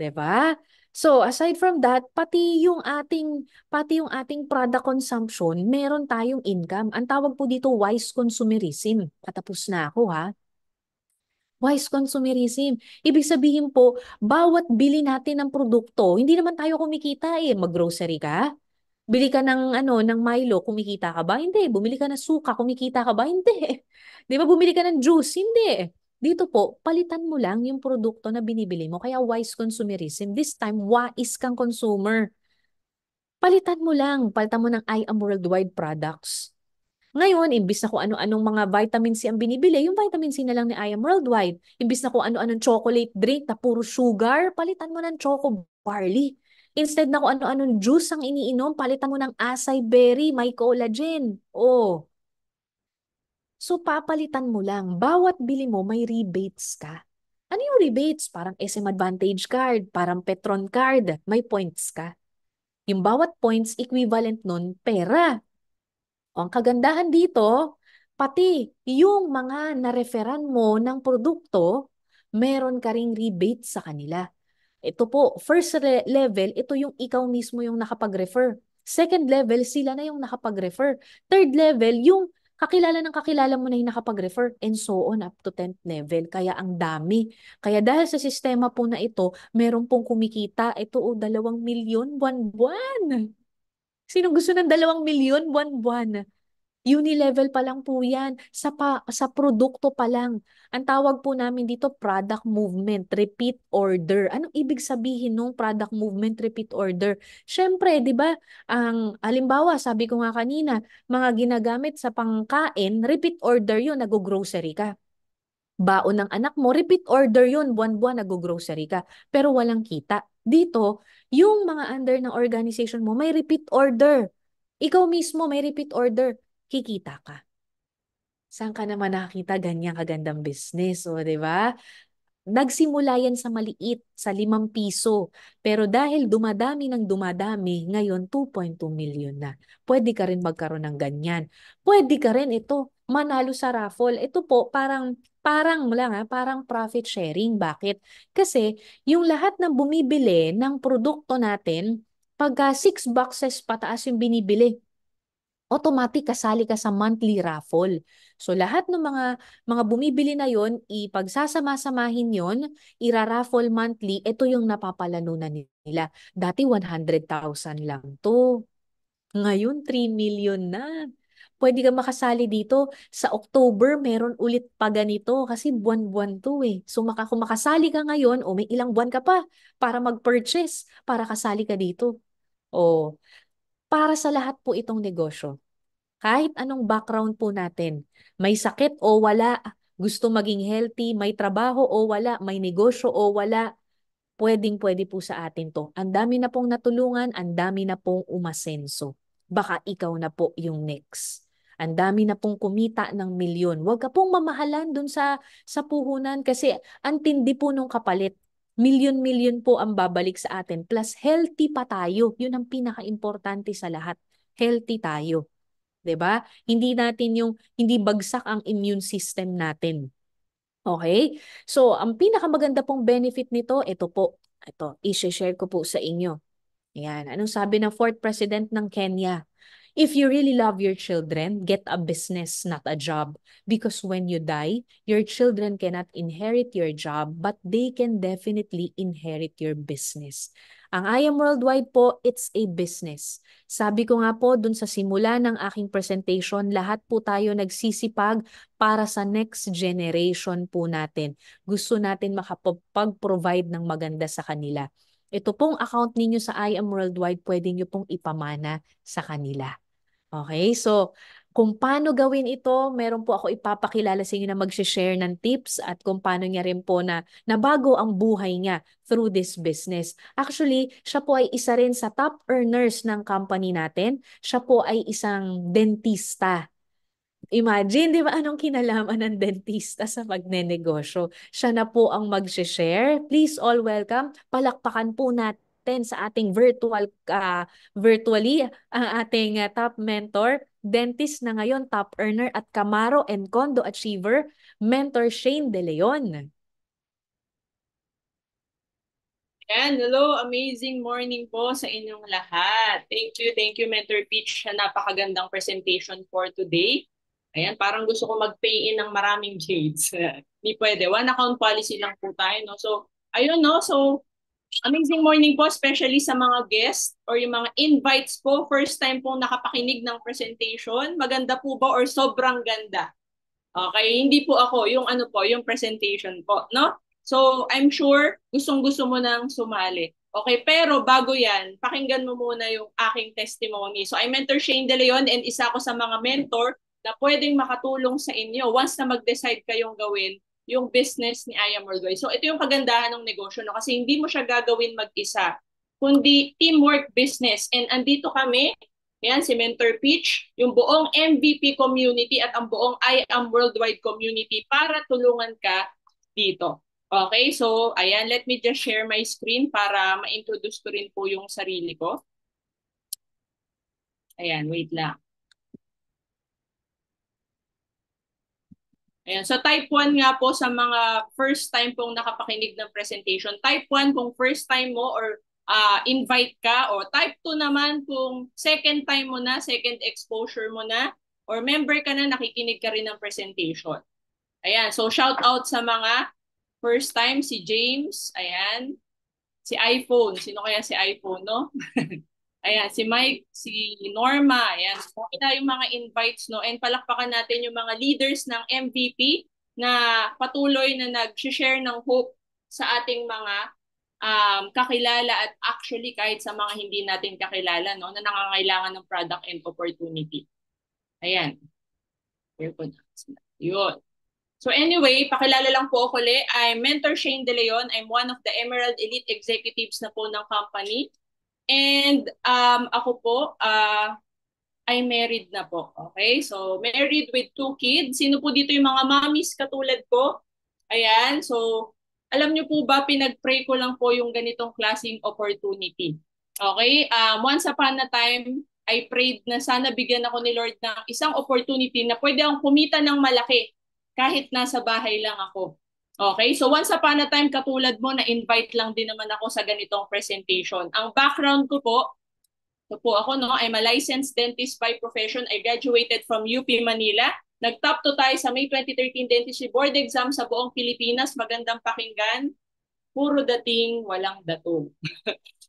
'Di ba? So, aside from that, pati yung ating product consumption, meron tayong income. Ang tawag po dito wise consumerism. Patapos na ako ha. Wise consumerism. Ibig sabihin po, bawat bili natin ng produkto, hindi naman tayo kumikita eh. Mag-grocery ka? Bili ka ng Milo, kumikita ka ba? Hindi. Bumili ka ng suka, kumikita ka ba? Hindi. 'Di ba bumili ka ng juice? Hindi. Dito po, palitan mo lang yung produkto na binibili mo. Kaya wise consumerism. This time, wise kang consumer. Palitan mo ng I Am Worldwide products. Ngayon, imbis na kung ano-anong mga vitamin C ang binibili, yung vitamin C na lang ni I Am Worldwide. Imbis na kung ano-anong chocolate drink na puro sugar, palitan mo ng choco barley. Instead na kung ano-anong juice ang iniinom, palitan mo ng acai berry, may collagen. Oh, so papalitan mo lang. Bawat bili mo, may rebates ka. Ano yung rebates? Parang SM Advantage card, parang Petron card, may points ka. Yung bawat points, equivalent nun, pera. O, ang kagandahan dito, pati yung mga nareferan mo ng produkto, meron ka ring rebate sa kanila. Ito po, first level, ito yung ikaw mismo yung nakapag-refer. Second level, sila na yung nakapag-refer. Third level, yung kakilala ng kakilala mo na yung nakapag-refer. And so on up to 10th level. Kaya ang dami. Kaya dahil sa sistema po na ito, meron pong kumikita. Ito o, 2 milyon buwan-buwan. Sinong gusto ng 2 milyon buwan-buwan? Unilevel pa lang po yan. Sa produkto pa lang. Ang tawag po namin dito, product movement, repeat order. Anong ibig sabihin nung product movement, repeat order? Siyempre, di ba, ang halimbawa, sabi ko nga kanina, mga ginagamit sa pangkain, repeat order yun, nag-grocery ka. Baon ng anak mo, repeat order yun, buwan-buwan nag-grocery ka. Pero walang kita. Dito, yung mga under ng organization mo, may repeat order. Ikaw mismo may repeat order, kikita ka. Saan ka naman nakakita ganyang kagandang business, o 'di ba? Nagsimula yan sa maliit, sa 5 piso. Pero dahil dumadami ng dumadami, ngayon 2.2 million na. Pwede ka rin magkaroon ng ganyan. Pwede ka rin ito, manalo sa raffle. Ito po, parang profit sharing. Bakit? Kasi yung lahat ng bumibili ng produkto natin, pagka 6 boxes pataas yung binibili, automatic kasali ka sa monthly raffle. So lahat ng mga bumibili na yon, ipagsasama-samahin yon, ira-raffle monthly, ito yung napapalanunan nila. Dati 100,000 lang to. Ngayon 3 million na. Pwede ka makasali dito. Sa October, meron ulit pa ganito kasi buwan-buwan to eh. So kung makasali ka ngayon, o may ilang buwan ka pa para mag-purchase, para kasali ka dito. O, para sa lahat po itong negosyo. Kahit anong background po natin, may sakit o wala, gusto maging healthy, may trabaho o wala, may negosyo o wala, pwedeng-pwede po sa atin to. Ang dami na pong natulungan, ang dami na pong umasenso. Baka ikaw na po yung next. Ang dami na pong kumita ng milyon. Huwag ka pong mamahalan dun sa puhunan kasi ang tindi po nung kapalit. Milyon-milyon po ang babalik sa atin. Plus healthy pa tayo. Yun ang pinaka-importante sa lahat. Healthy tayo. 'Di ba? Hindi bagsak ang immune system natin. Okay? So, ang pinakamaganda pong benefit nito, ito po. Ito, i-share ko po sa inyo. Ayan, anong sabi ng fourth president ng Kenya? If you really love your children, get a business, not a job. Because when you die, your children cannot inherit your job, but they can definitely inherit your business. Ang I Am Worldwide po, it's a business. Sabi ko nga po, dun sa simula ng aking presentation, lahat po tayo nagsisipag para sa next generation po natin. Gusto natin makapag-provide ng maganda sa kanila. Ito pong account ninyo sa I Am Worldwide, pwede nyo pong ipamana sa kanila. Okay, so kung paano gawin ito, meron po ako ipapakilala sa inyo na mag-share ng tips at kung paano niya rin po na nabago ang buhay niya through this business. Actually, siya po ay isa rin sa top earners ng company natin. Siya po ay isang dentista. Imagine, di ba, anong kinalaman ng dentista sa pagnenegosyo? Siya na po ang mag-share. Please all welcome. Palakpakan po natin sa ating virtually ang ating top mentor, dentist na ngayon, top earner at Camaro and Condo Achiever, Mentor Shane De Leon. Yan, hello, amazing morning po sa inyong lahat. Thank you, Mentor Peach, sa napakagandang presentation for today. Ayan, parang gusto ko mag-pay in ng maraming jades. Hindi pwede, one account policy lang po tayo, no? So, ayun, no? So, amazing morning po, especially sa mga guests or yung mga invites po. First time po nakapakinig ng presentation. Maganda po ba or sobrang ganda? Okay, hindi po ako, yung ano po, yung presentation po, no? So, I'm sure gustong-gusto mo nang sumali. Okay, pero bago yan, pakinggan mo muna yung aking testimony. So, I'm Mentor Shane De Leon and isa ako sa mga mentor na pwedeng makatulong sa inyo once na mag-decide kayong gawin yung business ni I Am Worldwide. So, ito yung kagandahan ng negosyo, no? Kasi hindi mo siya gagawin mag-isa, kundi teamwork business. And andito kami. Yan, si Mentor Peach, yung buong MVP community at ang buong I Am Worldwide community para tulungan ka dito. Okay, so ayan, let me just share my screen para ma-introduce ko rin po yung sarili ko. Ayan, wait lang. Ayan, so type 1 nga po sa mga first time pong nakapakinig ng presentation. Type 1 kung first time mo or invite ka, o type 2 naman kung second time mo na, second exposure mo na, or member ka na, nakikinig ka rin ng presentation. Ayan, so shout out sa mga first time, si James, ayan, si iPhone, sino kaya si iPhone, no? Ayan, si Mike, si Norma, ayan. Okay na yung mga invites, no? And palakpakan natin yung mga leaders ng MVP na patuloy na nag-share ng hope sa ating mga kakilala at actually kahit sa mga hindi natin kakilala, no? Na nangangailangan ng product and opportunity. Ayan. Yun. So anyway, pakilala lang po ako ulit. I'm Mentor Shane De Leon. I'm one of the Emerald Elite Executives na po ng company. And ako po, ay married na po. Okay? So, married with 2 kids. Sino po dito yung mga mommies katulad ko? Ayan. So, alam niyo po ba, pinag-pray ko lang po yung ganitong klaseng opportunity. Okay? Once upon a time, I prayed na sana bigyan ako ni Lord ng isang opportunity na pwede akong kumita ng malaki kahit nasa bahay lang ako. Okay, so once upon a time, katulad mo, na-invite lang din naman ako sa ganitong presentation. Ang background ko po, ito po ako, no? I'm a licensed dentist by profession. I graduated from UP Manila. Nag-top 2 tayo sa May 2013 Dentistry Board Exam sa buong Pilipinas. Magandang pakinggan. Puro dating, walang dato.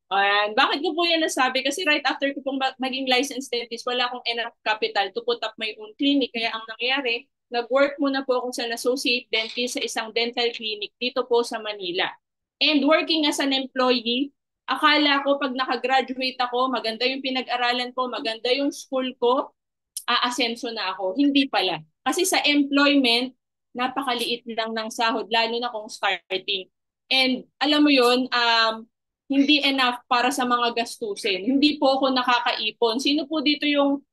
Ayan. Bakit ko po yan nasabi? Kasi right after ko pong maging licensed dentist, wala akong enough capital to put up my own clinic. Kaya ang nangyari, nag-work muna po ako sa associate dentist sa isang dental clinic dito po sa Manila. And working as an employee, akala ko pag nakagraduate ako, maganda yung pinag-aralan ko, maganda yung school ko, aasenso na ako. Hindi pala. Kasi sa employment, napakaliit lang ng sahod, lalo na kung starting. And alam mo yun, hindi enough para sa mga gastusin. Hindi po ako nakakaipon. Sino po dito yung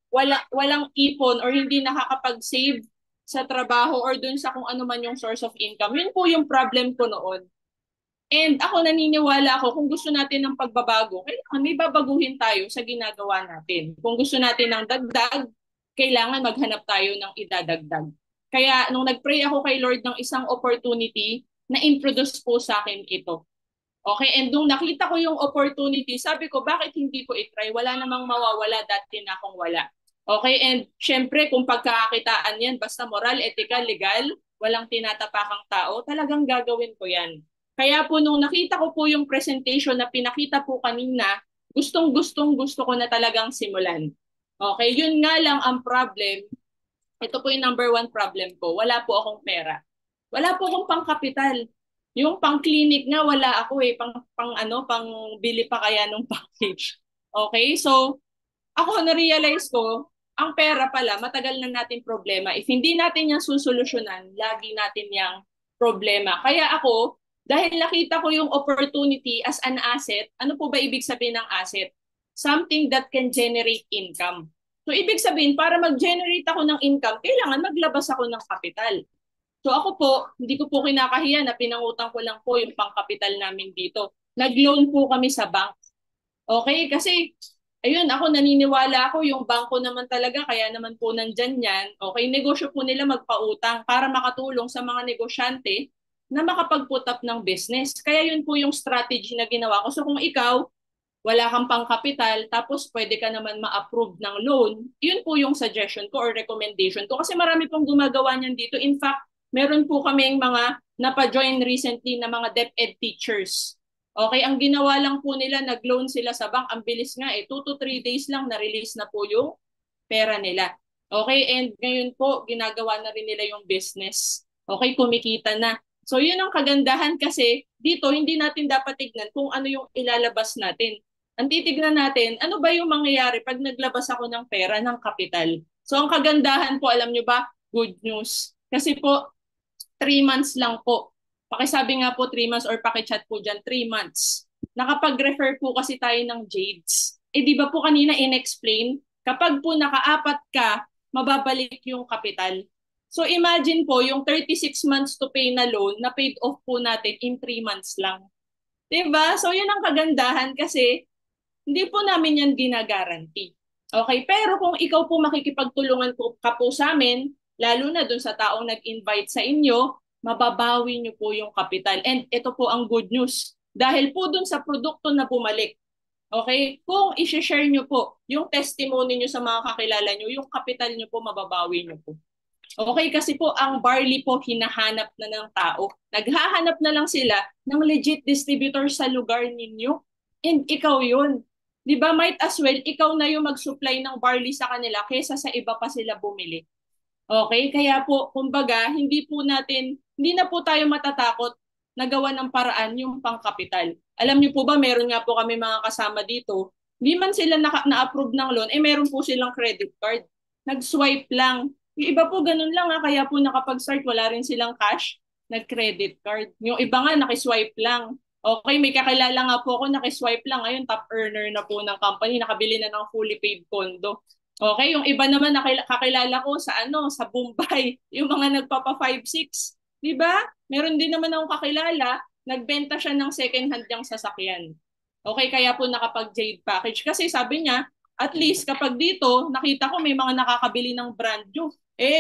walang ipon or hindi nakakapag-save sa trabaho or dun sa kung ano man yung source of income? Yun po yung problem ko noon. And ako naniniwala ako, kung gusto natin ng pagbabago, kailangan may babaguhin tayo sa ginagawa natin. Kung gusto natin ng dagdag, kailangan maghanap tayo ng idadagdag. Kaya nung nag-pray ako kay Lord ng isang opportunity, na-introduce po sa akin ito. Okay, and nung nakita ko yung opportunity, sabi ko, bakit hindi ko i-try? Wala namang mawawala, dati na akong wala. Okay, and syempre kung pagkakakitaan yan, basta moral, ethical, legal, walang tinatapakang tao, talagang gagawin ko yan. Kaya po nung nakita ko po yung presentation na pinakita po kanina, gusto ko na talagang simulan. Okay, yun nga lang ang problem. Ito po yung number 1 problem ko. Wala po akong pera. Wala po akong pangkapital. Yung pang-clinic nga wala ako eh, pang bili pa kaya nung package. Okay? So, ako na-realize ko, ang pera pala, matagal na natin problema. If hindi natin yan susolusyonan, lagi natin yang problema. Kaya ako, dahil nakita ko yung opportunity as an asset, ano po ba ibig sabihin ng asset? Something that can generate income. So, ibig sabihin, para mag-generate ako ng income, kailangan maglabas ako ng kapital. So ako po, hindi ko po kinakahiya na pinangutang ko lang po yung pangkapital namin dito. Nag-loan po kami sa bank. Okay? Kasi, ayun, ako naniniwala ako, yung bangko naman talaga, kaya naman po nandyan yan. Okay, negosyo po nila magpautang para makatulong sa mga negosyante na makapag-put up ng business. Kaya yun po yung strategy na ginawa ko. So kung ikaw, wala kang pangkapital, tapos pwede ka naman ma-approve ng loan, yun po yung suggestion ko or recommendation ko. Kasi marami pong gumagawa niyan dito. In fact, meron po kaming mga napa-join recently na mga DepEd teachers. Okay, ang ginawa lang po nila, nag-loan sila sa bank. Ang bilis nga 2 to 3 days lang na-release na po yung pera nila. Okay, and ngayon po, ginagawa na rin nila yung business. Okay, kumikita na. So yun ang kagandahan kasi dito hindi natin dapat tignan kung ano yung ilalabas natin. Ang titignan natin, ano ba yung mangyayari pag naglabas ako ng pera, ng kapital. So ang kagandahan po, alam nyo ba, good news. Kasi po, 3 months lang po. Pakisabi nga po 3 months or pakichat po dyan, 3 months. Nakapag-refer po kasi tayo ng Jades. Eh di ba po kanina in-explain, kapag po nakaapat ka, mababalik yung kapital. So imagine po, yung 36 months to pay na loan, na paid off po natin in 3 months lang. Diba? So yun ang kagandahan kasi hindi po namin yan ginagaranti. Okay, pero kung ikaw po makikipagtulungan po, ka po sa amin, lalo na dun sa taong nag-invite sa inyo, mababawi nyo po yung kapital. And ito po ang good news. Dahil po dun sa produkto na bumalik, okay, kung i-share nyo po yung testimony nyo sa mga kakilala nyo, yung kapital nyo po, mababawi nyo po. Okay, kasi po ang barley po hinahanap na ng tao. Naghahanap na lang sila ng legit distributor sa lugar ninyo. And ikaw yun. Di ba, might as well, ikaw na yung mag-supply ng barley sa kanila kaysa sa iba pa sila bumili. Okay, kaya po, kumbaga, hindi na po tayo matatakot na gawa ng paraan yung pangkapital. Alam niyo po ba, meron nga po kami mga kasama dito, hindi man sila na-approve ng loan, meron po silang credit card. Nag-swipe lang. Yung iba po ganun lang kaya po nakapag-start, wala rin silang cash, nag-credit card. Yung iba nga, nakiswipe lang. Okay, may kakilala nga po ako, nakiswipe lang. Ngayon, top earner na po ng company, nakabili na ng fully paid condo. Okay, yung iba naman kakilala ko sa Bombay, yung mga nagpapa 5-6, 'di ba? Meron din naman akong kakilala, nagbenta siya ng second hand yung sasakyan. Okay, kaya po nakapag-Jade package kasi sabi niya, at least kapag dito nakita ko may mga nakakabili ng brand new.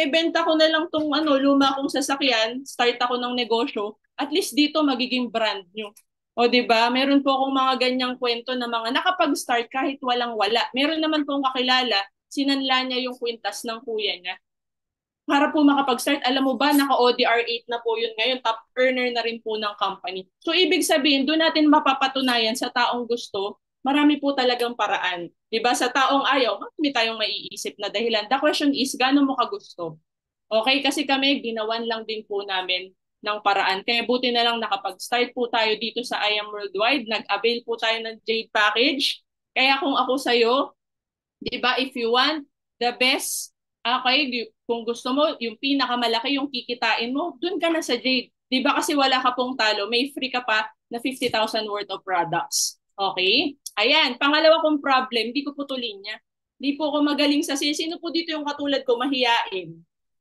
Benta ko na lang tong luma kong sasakyan, start ako ng negosyo, at least dito magiging brand new. O 'di ba? Meron po akong mga ganyang kwento na mga nakapag-start kahit walang-wala. Meron naman pong kakilala, sinanla niya yung kwintas ng kuya niya. Para po makapag-start, alam mo ba, naka-ODR 8 na po yun ngayon, top earner na rin po ng company. So ibig sabihin, doon natin mapapatunayan sa taong gusto, marami po talagang paraan. 'Di ba? Sa taong ayaw, marami tayong maiisip na dahilan. The question is, gaano mo kagusto? Okay, kasi kami, ginawan lang din po namin ng paraan. Kaya buti na lang nakapag-start po tayo dito sa I Am Worldwide. Nag-avail po tayo ng Jade Package. Kaya kung ako sa'yo, di ba, if you want the best, okay, kung gusto mo, yung pinakamalaki yung kikitain mo, dun ka na sa Jade. Di ba kasi wala ka pong talo, may free ka pa na 50,000 worth of products. Okay? Ayan, pangalawa kong problem, di ko putulin niya. Di po ako magaling sa sino po dito yung katulad ko, mahiyain.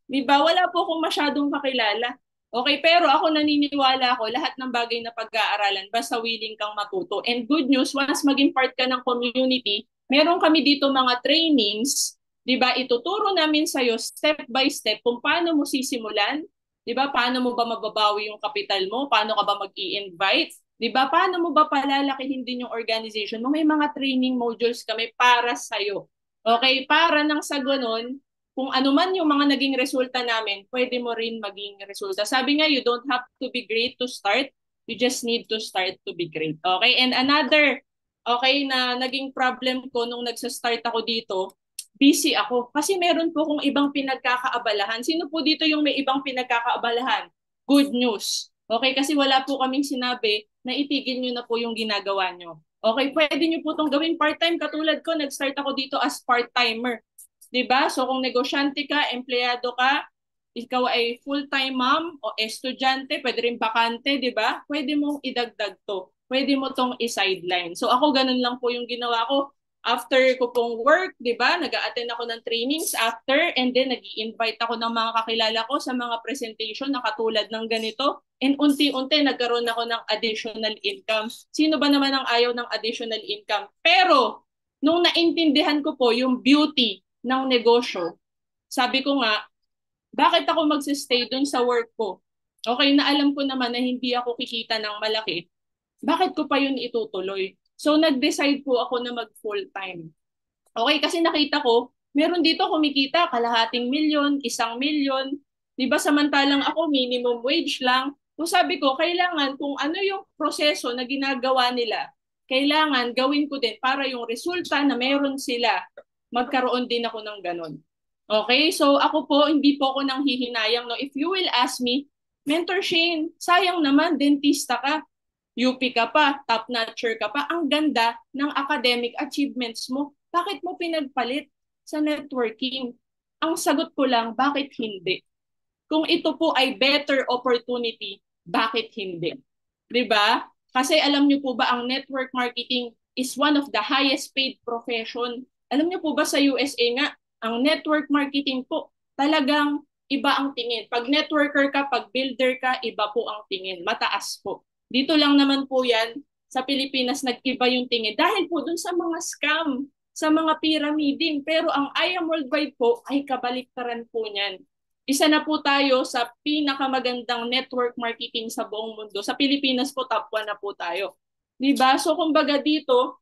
Di ba? Wala po akong masyadong kakilala. Okay, pero ako naniniwala ako lahat ng bagay na pag-aaralan basta willing kang matuto. And good news, once maging part ka ng community, meron kami dito mga trainings, 'di ba? Ituturo namin sa iyo step by step kung paano mo sisimulan, 'di ba? Paano mo ba mababawi yung kapital mo? Paano ka ba mag-i-invite? 'Di ba? Paano mo ba palalakihin din yung organization mo? May mga training modules kami para sa iyo. Okay, para nang sa ganun, kung ano man yung mga naging resulta namin, pwede mo rin maging resulta. Sabi nga, you don't have to be great to start. You just need to start to be great. Okay? And another, okay, na naging problem ko nung nagsa-start ako dito, busy ako. Kasi meron po kong ibang pinagkakaabalahan. Sino po dito yung may ibang pinagkakaabalahan? Good news. Okay? Kasi wala po kaming sinabi na itigil nyo na po yung ginagawa nyo. Okay? Pwede nyo po itong gawing part-time. Katulad ko, nag-start ako dito as part-timer. Diba? So kung negosyante ka, empleyado ka, ikaw ay full-time mom o estudyante, pwede rin bakante, diba? Pwede mong idagdag to. Pwede mo tong i-sideline. So ako ganun lang po yung ginawa ko. After ko pong work, diba? Nag-a-attend ako ng trainings after and then nag-i-invite ako ng mga kakilala ko sa mga presentation na katulad ng ganito. And unti-unti nagkaroon ako ng additional income. Sino ba naman ang ayaw ng additional income? Pero nung naintindihan ko po yung beauty ng negosyo, sabi ko nga, bakit ako magsistay dun sa work ko? Okay, na alam ko naman na hindi ako kikita ng malaki. Bakit ko pa yun itutuloy? So nag-decide po ako na mag full-time. Okay, kasi nakita ko, meron dito kumikita kalahating milyon, 1,000,000. Diba samantalang ako minimum wage lang. So sabi ko, kailangan kung ano yung proseso na ginagawa nila, kailangan gawin ko din para yung resulta na meron sila, magkaroon din ako ng ganun. Okay? So ako po, hindi po ako nang hihinayang. No? If you will ask me, Mentor Shane, sayang naman, dentista ka. UP ka pa, top-notcher ka pa. Ang ganda ng academic achievements mo. Bakit mo pinagpalit sa networking? Ang sagot ko lang, bakit hindi? Kung ito po ay better opportunity, bakit hindi? 'Di ba? Kasi alam niyo po ba ang network marketing is one of the highest paid profession. Alam niyo po ba sa USA nga, ang network marketing po talagang iba ang tingin. Pag networker ka, pag builder ka, iba po ang tingin. Mataas po. Dito lang naman po yan, sa Pilipinas, nag-iba yung tingin. Dahil po dun sa mga scam, sa mga pyramiding. Pero ang I Am Worldwide po ay kabaliktaran po niyan. Isa na po tayo sa pinakamagandang network marketing sa buong mundo. Sa Pilipinas po, top 1 na po tayo. Diba? So, kumbaga dito,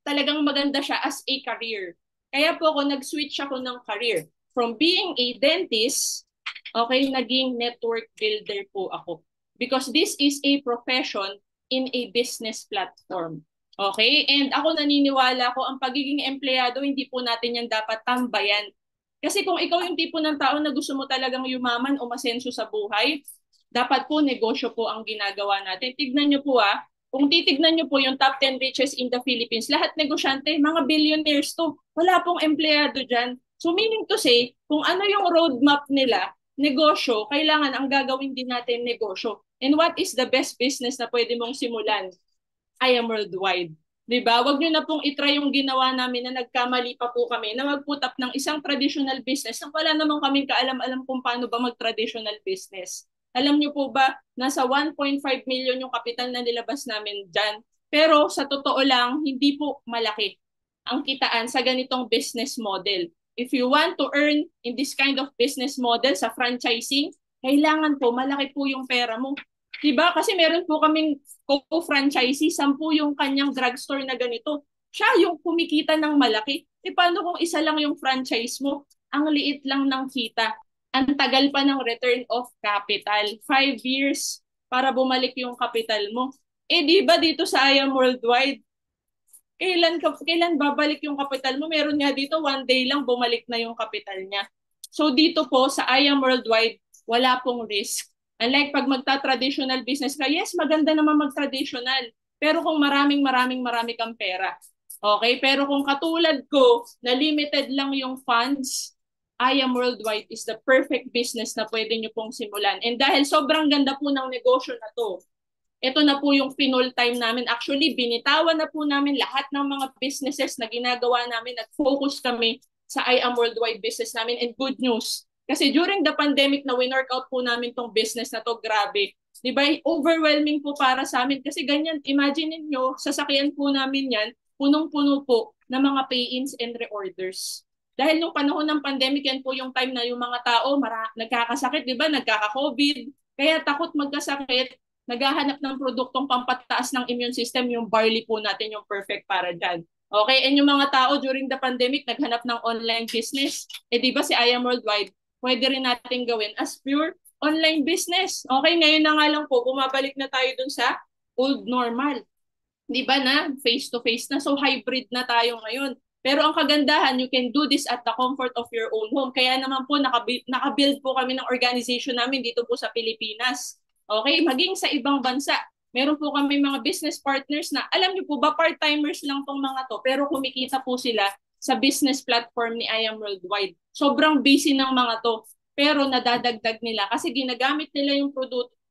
talagang maganda siya as a career. Kaya po ako nag-switch ako ng career. From being a dentist, okay, naging network builder po ako. Because this is a profession in a business platform. Okay? And ako naniniwala ko, ang pagiging empleyado, hindi po natin yan dapat tambayan. Kasi kung ikaw yung tipo ng tao na gusto mo talagang yumaman o masenso sa buhay, dapat po negosyo po ang ginagawa natin. Tignan nyo po kung titignan nyo po yung top 10 richest in the Philippines, lahat negosyante, mga billionaires to. Wala pong empleyado dyan. So meaning to say, kung ano yung roadmap nila, negosyo, kailangan ang gagawin din natin negosyo. And what is the best business na pwede mong simulan? I Am Worldwide. Diba? Wag nyo na pong itry yung ginawa namin na nagkamali pa po kami na mag-put up ng isang traditional business na wala naman kaming kaalam-alam kung paano ba mag-traditional business. Alam nyo po ba, nasa 1.5 million yung kapital na nilabas namin dyan. Pero sa totoo lang, hindi po malaki ang kitaan sa ganitong business model. If you want to earn in this kind of business model sa franchising, kailangan po malaki po yung pera mo. Diba? Kasi meron po kaming co-franchisee, 10 yung kanyang drugstore na ganito. Siya yung kumikita ng malaki. E paano kung isa lang yung franchise mo? Ang liit lang ng kita. Ang tagal pa ng return of capital. 5 years para bumalik yung capital mo. Eh di ba dito sa I Am Worldwide, kailan babalik yung capital mo? Meron nga dito, 1 day lang bumalik na yung capital niya. So dito po sa I Am Worldwide, wala pong risk. Unlike pag magta-traditional business ka, yes, maganda naman mag-traditional. Pero kung marami kang pera. Okay? Pero kung katulad ko, na limited lang yung funds, I Am Worldwide is the perfect business na pwede nyo pong simulan. And dahil sobrang ganda po ng negosyo na to, ito na po yung full time namin. Actually, binitawan na po namin lahat ng mga businesses na ginagawa namin at focus kami sa I Am Worldwide business namin. And good news, kasi during the pandemic na winork out po namin tong business na to, grabe. Di ba? Overwhelming po para sa amin. Kasi ganyan, imagine niyo sasakyan po namin yan, punong-puno po ng mga pay-ins and reorders. Dahil nung panahon ng pandemic, yan po yung time na yung mga tao nagkakasakit, di ba? Nagkaka-COVID. Kaya takot magkasakit, naghahanap ng produktong pampataas ng immune system, yung barley po natin yung perfect para dyan. Okay, and yung mga tao during the pandemic, naghanap ng online business. Eh di ba si I Am Worldwide, pwede rin natin gawin as pure online business. Okay, ngayon na nga lang po, bumabalik na tayo dun sa old normal. Di ba na? Face-to-face na. So hybrid na tayo ngayon. Pero ang kagandahan, you can do this at the comfort of your own home. Kaya naman po, nakabuild po kami ng organization namin dito po sa Pilipinas. Okay, maging sa ibang bansa. Meron po kami mga business partners na, alam niyo po ba, part-timers lang tong mga to, pero kumikita po sila sa business platform ni I Am Worldwide. Sobrang busy ng mga to, pero nadadagdag nila kasi ginagamit nila yung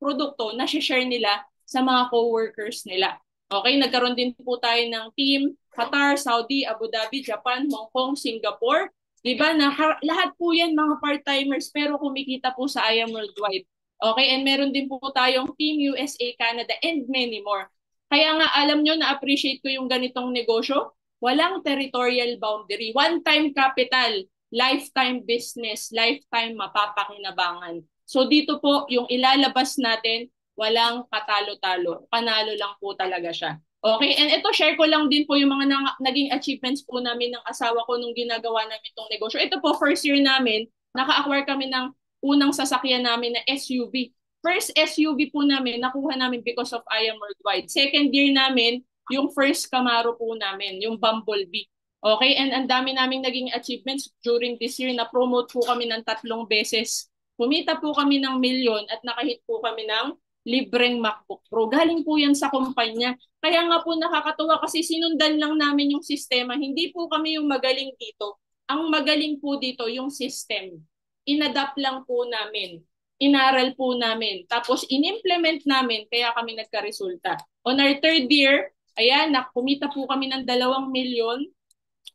produkto na share nila sa mga co-workers nila. Okay, nagkaroon din po tayo ng team, Qatar, Saudi, Abu Dhabi, Japan, Hong Kong, Singapore. Diba na lahat po yan mga part-timers pero kumikita po sa I Am Worldwide. Okay, and meron din po tayong Team USA, Canada, and many more. Kaya nga alam nyo, na-appreciate ko yung ganitong negosyo. Walang territorial boundary. One-time capital, lifetime business, lifetime mapapakinabangan. So dito po, yung ilalabas natin, walang katalo-talo. Panalo lang po talaga siya. Okay, and ito, share ko lang din po yung mga naging achievements po namin ng asawa ko nung ginagawa namin itong negosyo. Ito po, first year namin, naka-acquire kami ng unang sasakyan namin na SUV. First SUV po namin, nakuha namin because of I Am Worldwide. Second year namin, yung first Camaro po namin, yung Bumblebee. Okay, and ang dami naming naging achievements during this year. Na-promote po kami ng 3 beses. Kumita po kami ng milyon at nakahit po kami ng libreng MacBook Pro. Galing po yan sa kumpanya. Kaya nga po nakakatuwa kasi sinundan lang namin yung sistema. Hindi po kami yung magaling dito. Ang magaling po dito yung system. Inadapt lang po namin. Inaral po namin. Tapos in-implement namin kaya kami nagka-resulta. On our 3rd year, ayan, kumita po kami ng 2 milyon.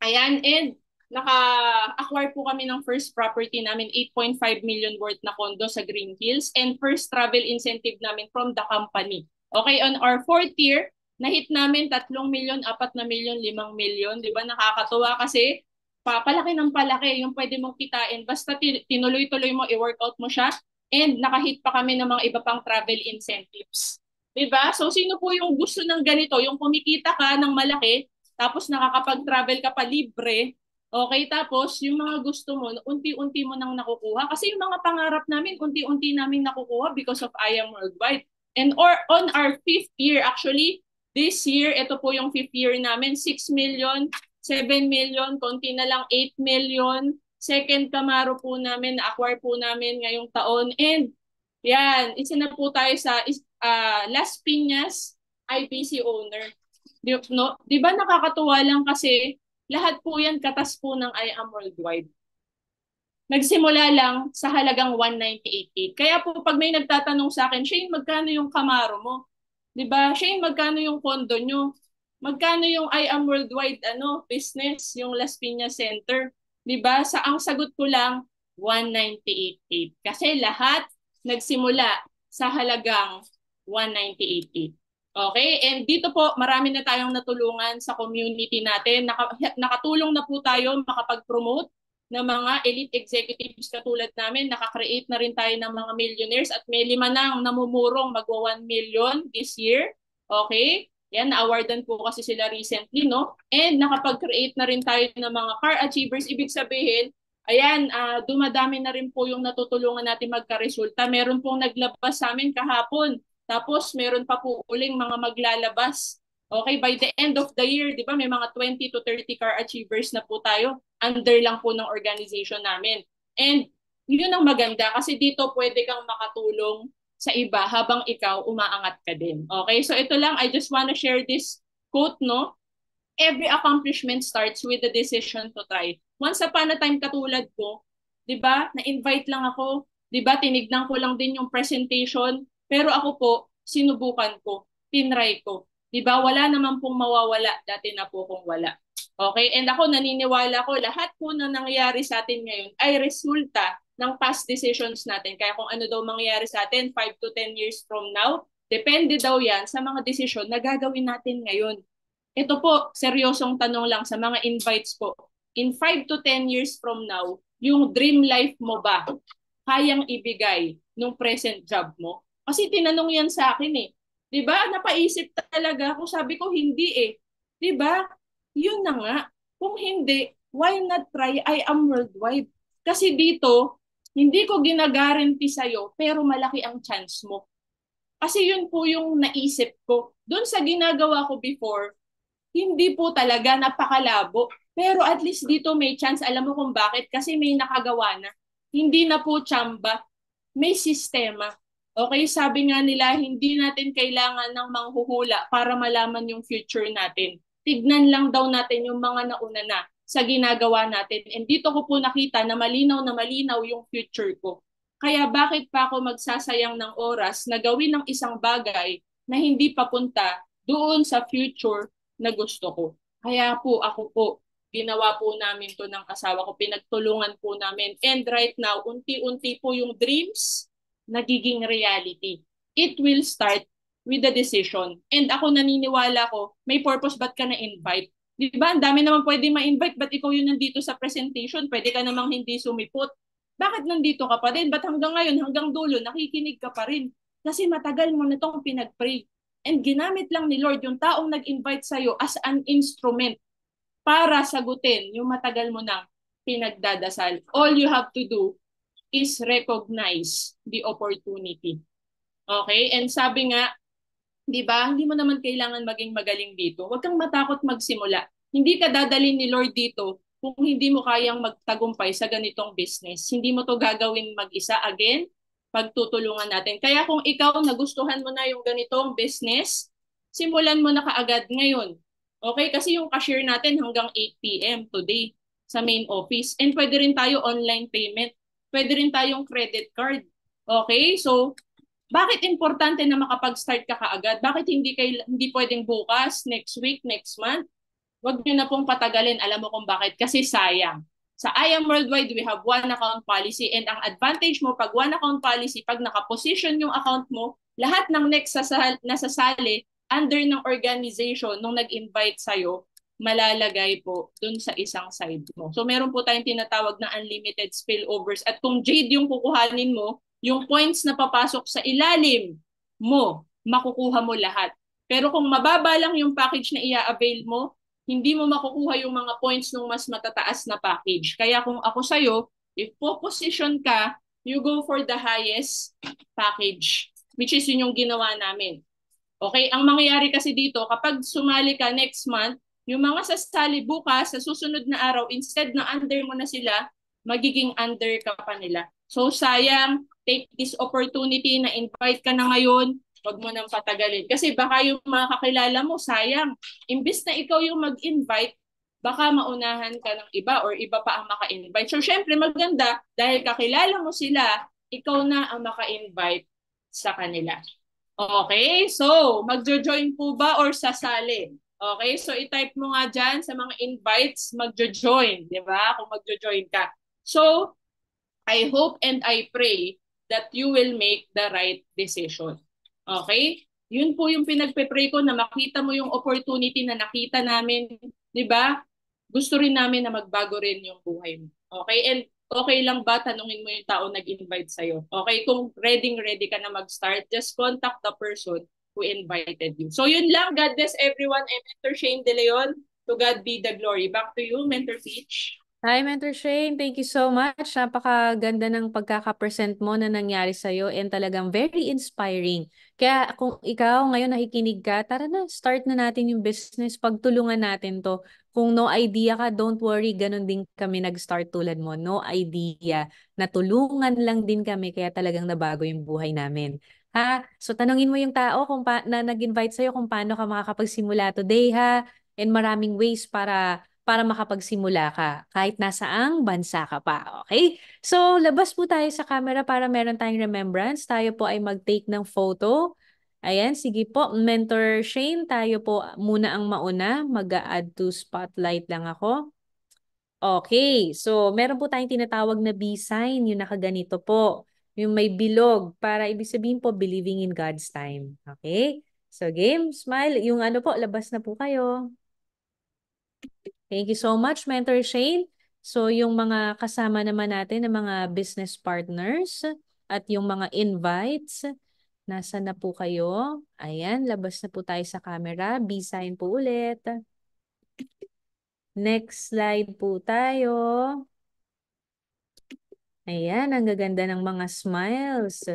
Ayan, and naka-acquire po kami ng first property namin, 8.5 million worth na condo sa Green Hills, and first travel incentive namin from the company. Okay, on our 4th year, na-hit namin 3 milyon, 4 na milyon, 5 milyon. Di ba nakakatuwa kasi palaki ng palaki yung pwede mong kitain. Basta tinuloy-tuloy mo, i-workout mo siya, and nakahit pa kami ng mga iba pang travel incentives. Di ba? So sino po yung gusto ng ganito? Yung kumikita ka ng malaki, tapos nakakapag-travel ka pa libre, okay, tapos yung mga gusto mo, unti-unti mo nang nakukuha. Kasi yung mga pangarap namin, unti-unti namin nakukuha because of I Am Worldwide. And on our 5th year, actually, this year, ito po yung 5th year namin, 6 million, 7 million, konti na lang 8 million. Second Camaro po namin, na-acquire po namin ngayong taon. And yan, isa na po tayo sa Las Piñas IBC owner. Di ba nakakatuwa lang kasi lahat po yan katas po ng I Am Worldwide. Nagsimula lang sa halagang 198.8. Kaya po pag may nagtatanong sa akin, Shane, magkano yung Camaro mo? Di ba? Shane, magkano yung condo nyo? Magkano yung I Am Worldwide business, yung Las Piñas Center? Di ba? Ang sagot ko lang, 198.8. Kasi lahat nagsimula sa halagang 198.8. Okay, and dito po marami na tayong natulungan sa community natin. Nakatulong na po tayo makapag-promote ng mga elite executives katulad namin. Nakakreate na rin tayo ng mga millionaires at may 5 nang namumurong magwa 1 million this year. Okay, yan, na-awardan po kasi sila recently, no? And nakapag-create na rin tayo ng mga car achievers. Ibig sabihin, ayan, dumadami na rin po yung natutulungan natin magka-resulta. Meron pong naglabas sa amin kahapon. Tapos meron pa po uling mga maglalabas. Okay, by the end of the year, di ba, may mga 20 to 30 car achievers na po tayo under lang po ng organization namin. And yun ang maganda kasi dito pwede kang makatulong sa iba habang ikaw umaangat ka din. Okay, so ito lang, I just wanna share this quote, no? Every accomplishment starts with the decision to try. Once upon a time, katulad ko, di ba, na-invite lang ako, di ba, tinignan ko lang din yung presentation, pero ako po, sinubukan ko, tinry ko. Diba? Wala naman pong mawawala. Dati na po kung wala. Okay? And ako naniniwala ko, lahat po na nangyayari sa atin ngayon ay resulta ng past decisions natin. Kaya kung ano daw mangyayari sa atin 5 to 10 years from now, depende daw yan sa mga desisyon na gagawin natin ngayon. Ito po, seryosong tanong lang sa mga invites po. In 5 to 10 years from now, yung dream life mo ba kayang ibigay nung present job mo? Kasi tinanong yan sa akin eh. Diba? Napaisip talaga ako. Sabi ko, hindi eh. Diba? Yun na nga. Kung hindi, why not try I Am Worldwide? Kasi dito, hindi ko ginagaranti sa'yo, pero malaki ang chance mo. Kasi yun po yung naisip ko. Doon sa ginagawa ko before, hindi po talaga napakalabo. Pero at least dito may chance. Alam mo kung bakit? Kasi may nakagawa na. Hindi na po tsamba. May sistema. Okay, sabi nga nila, hindi natin kailangan ng manghuhula para malaman yung future natin. Tignan lang daw natin yung mga nauna na sa ginagawa natin. And dito ko po nakita na malinaw yung future ko. Kaya bakit pa ako magsasayang ng oras na gawin ng isang bagay na hindi papunta doon sa future na gusto ko. Kaya po ako po, ginawa po namin to ng asawa ko, pinagtulungan po namin. And right now, unti-unti po yung dreams nagiging reality. It will start with the decision. And ako naniniwala ko, may purpose ba't ka na-invite? Di ba? Ang dami naman pwede ma-invite, ba't ikaw yun nandito sa presentation? Pwede ka namang hindi sumipot. Bakit nandito ka pa din? Ba't hanggang ngayon, hanggang dulo, nakikinig ka pa rin? Kasi matagal mo na itong pinag-pray. And ginamit lang ni Lord yung taong nag-invite sa'yo as an instrument para sagutin yung matagal mo na pinagdadasal. All you have to do is recognize the opportunity. Okay? And sabi nga, di ba, hindi mo naman kailangan maging magaling dito. Huwag kang matakot magsimula. Hindi ka dadalhin ni Lord dito kung hindi mo kayang magtagumpay sa ganitong business. Hindi mo to gagawin mag-isa. Again, pagtutulungan natin. Kaya kung ikaw nagustuhan mo na yung ganitong business, simulan mo na kaagad ngayon. Okay? Kasi yung cashier natin hanggang 8 p.m. today sa main office. And pwede rin tayo online payment. Pwede rin tayong credit card. Okay? So, bakit importante na makapag-start ka kaagad? Bakit hindi pwedeng bukas, next week, next month? Huwag niyo na pong patagalin. Alam mo kung bakit? Kasi sayang. Sa I Am Worldwide, we have one account policy, and ang advantage mo pag one account policy, pag nakaposition yung account mo, lahat ng next nasasali under ng organization nung nag-invite sa'yo, malalagay po dun sa isang side mo. So meron po tayong tinatawag na unlimited spillovers. At kung Jade yung kukuhanin mo, yung points na papasok sa ilalim mo, makukuha mo lahat. Pero kung mababa lang yung package na i-avail mo, hindi mo makukuha yung mga points ng mas matataas na package. Kaya kung ako sa'yo, if po-position ka, you go for the highest package, which is yun yung ginawa namin. Okay? Ang mangyayari kasi dito, kapag sumali ka next month, yung mga sasali bukas, sa susunod na araw, instead na under mo na sila, magiging under ka pa nila. So sayang, take this opportunity na invite ka na ngayon, wag mo nang patagalin. Kasi baka yung mga kakilala mo, sayang. Imbis na ikaw yung mag-invite, baka maunahan ka ng iba or iba pa ang maka-invite. So syempre maganda, dahil kakilala mo sila, ikaw na ang maka-invite sa kanila. Okay, so magjo-join po ba or sasali? Okay, so i-type mo nga dyan sa mga invites, magjo-join, di ba? Kung magjo-join ka. So, I hope and I pray that you will make the right decision. Okay? Yun po yung pinagpe-pray ko na makita mo yung opportunity na nakita namin, 'di ba? Gusto rin namin na magbago rin yung buhay mo. Okay? And okay lang ba tanungin mo yung tao nag-invite sa'yo? Okay? Kung ready ka na mag-start, just contact the person who invited you. So yun lang. God bless everyone. I'm Mentor Shane De Leon. To God be the glory. Back to you, Mentor Peach. Hi, Mentor Shane. Thank you so much. Napakaganda ng pagkaka-present mo na nangyari sa'yo and talagang very inspiring. Kaya kung ikaw ngayon nakikinig ka, tara na, start na natin yung business. Pagtulungan natin to. Kung no idea ka, don't worry. Ganon din kami nag-start tulad mo. No idea. Natulungan lang din kami kaya talagang nabago yung buhay namin. Ha? So tanungin mo yung tao na nag-invite sa'yo kung paano ka makakapagsimula today, ha? And maraming ways para makapagsimula ka kahit nasaang bansa ka pa. Okay? So, labas po tayo sa camera para meron tayong remembrance. Tayo po ay mag-take ng photo. Ayan, sige po. Mentor Shane, tayo po muna ang mauna. Mag-add to spotlight lang ako. Okay, so meron po tayong tinatawag na B sign, yung nakaganito po. Yung may bilog, para ibig sabihin po, believing in God's time. Okay? So game, smile. Yung ano po, labas na po kayo. Thank you so much, Mentor Shane. So, yung mga kasama naman natin, ng mga business partners at yung mga invites, nasa na po kayo? Ayan, labas na po tayo sa camera. B-sign po ulit. Next slide po tayo. Ayan, ang gaganda ng mga smiles.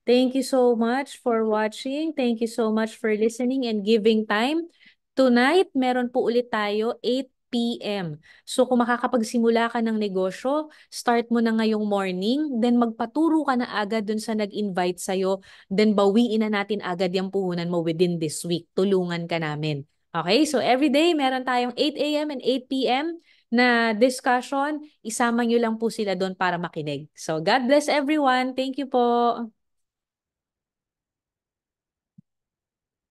Thank you so much for watching. Thank you so much for listening and giving time. Tonight, meron po ulit tayo 8 p.m. So kung makakapagsimula ka ng negosyo, start mo na ngayong morning, then magpaturo ka na agad dun sa nag-invite sa'yo, then bawiin na natin agad yung puhunan mo within this week. Tulungan ka namin. Okay? So every day, meron tayong 8 a.m. and 8 p.m. na discussion. Isama nyo lang po sila doon para makinig. So God bless everyone. Thank you po.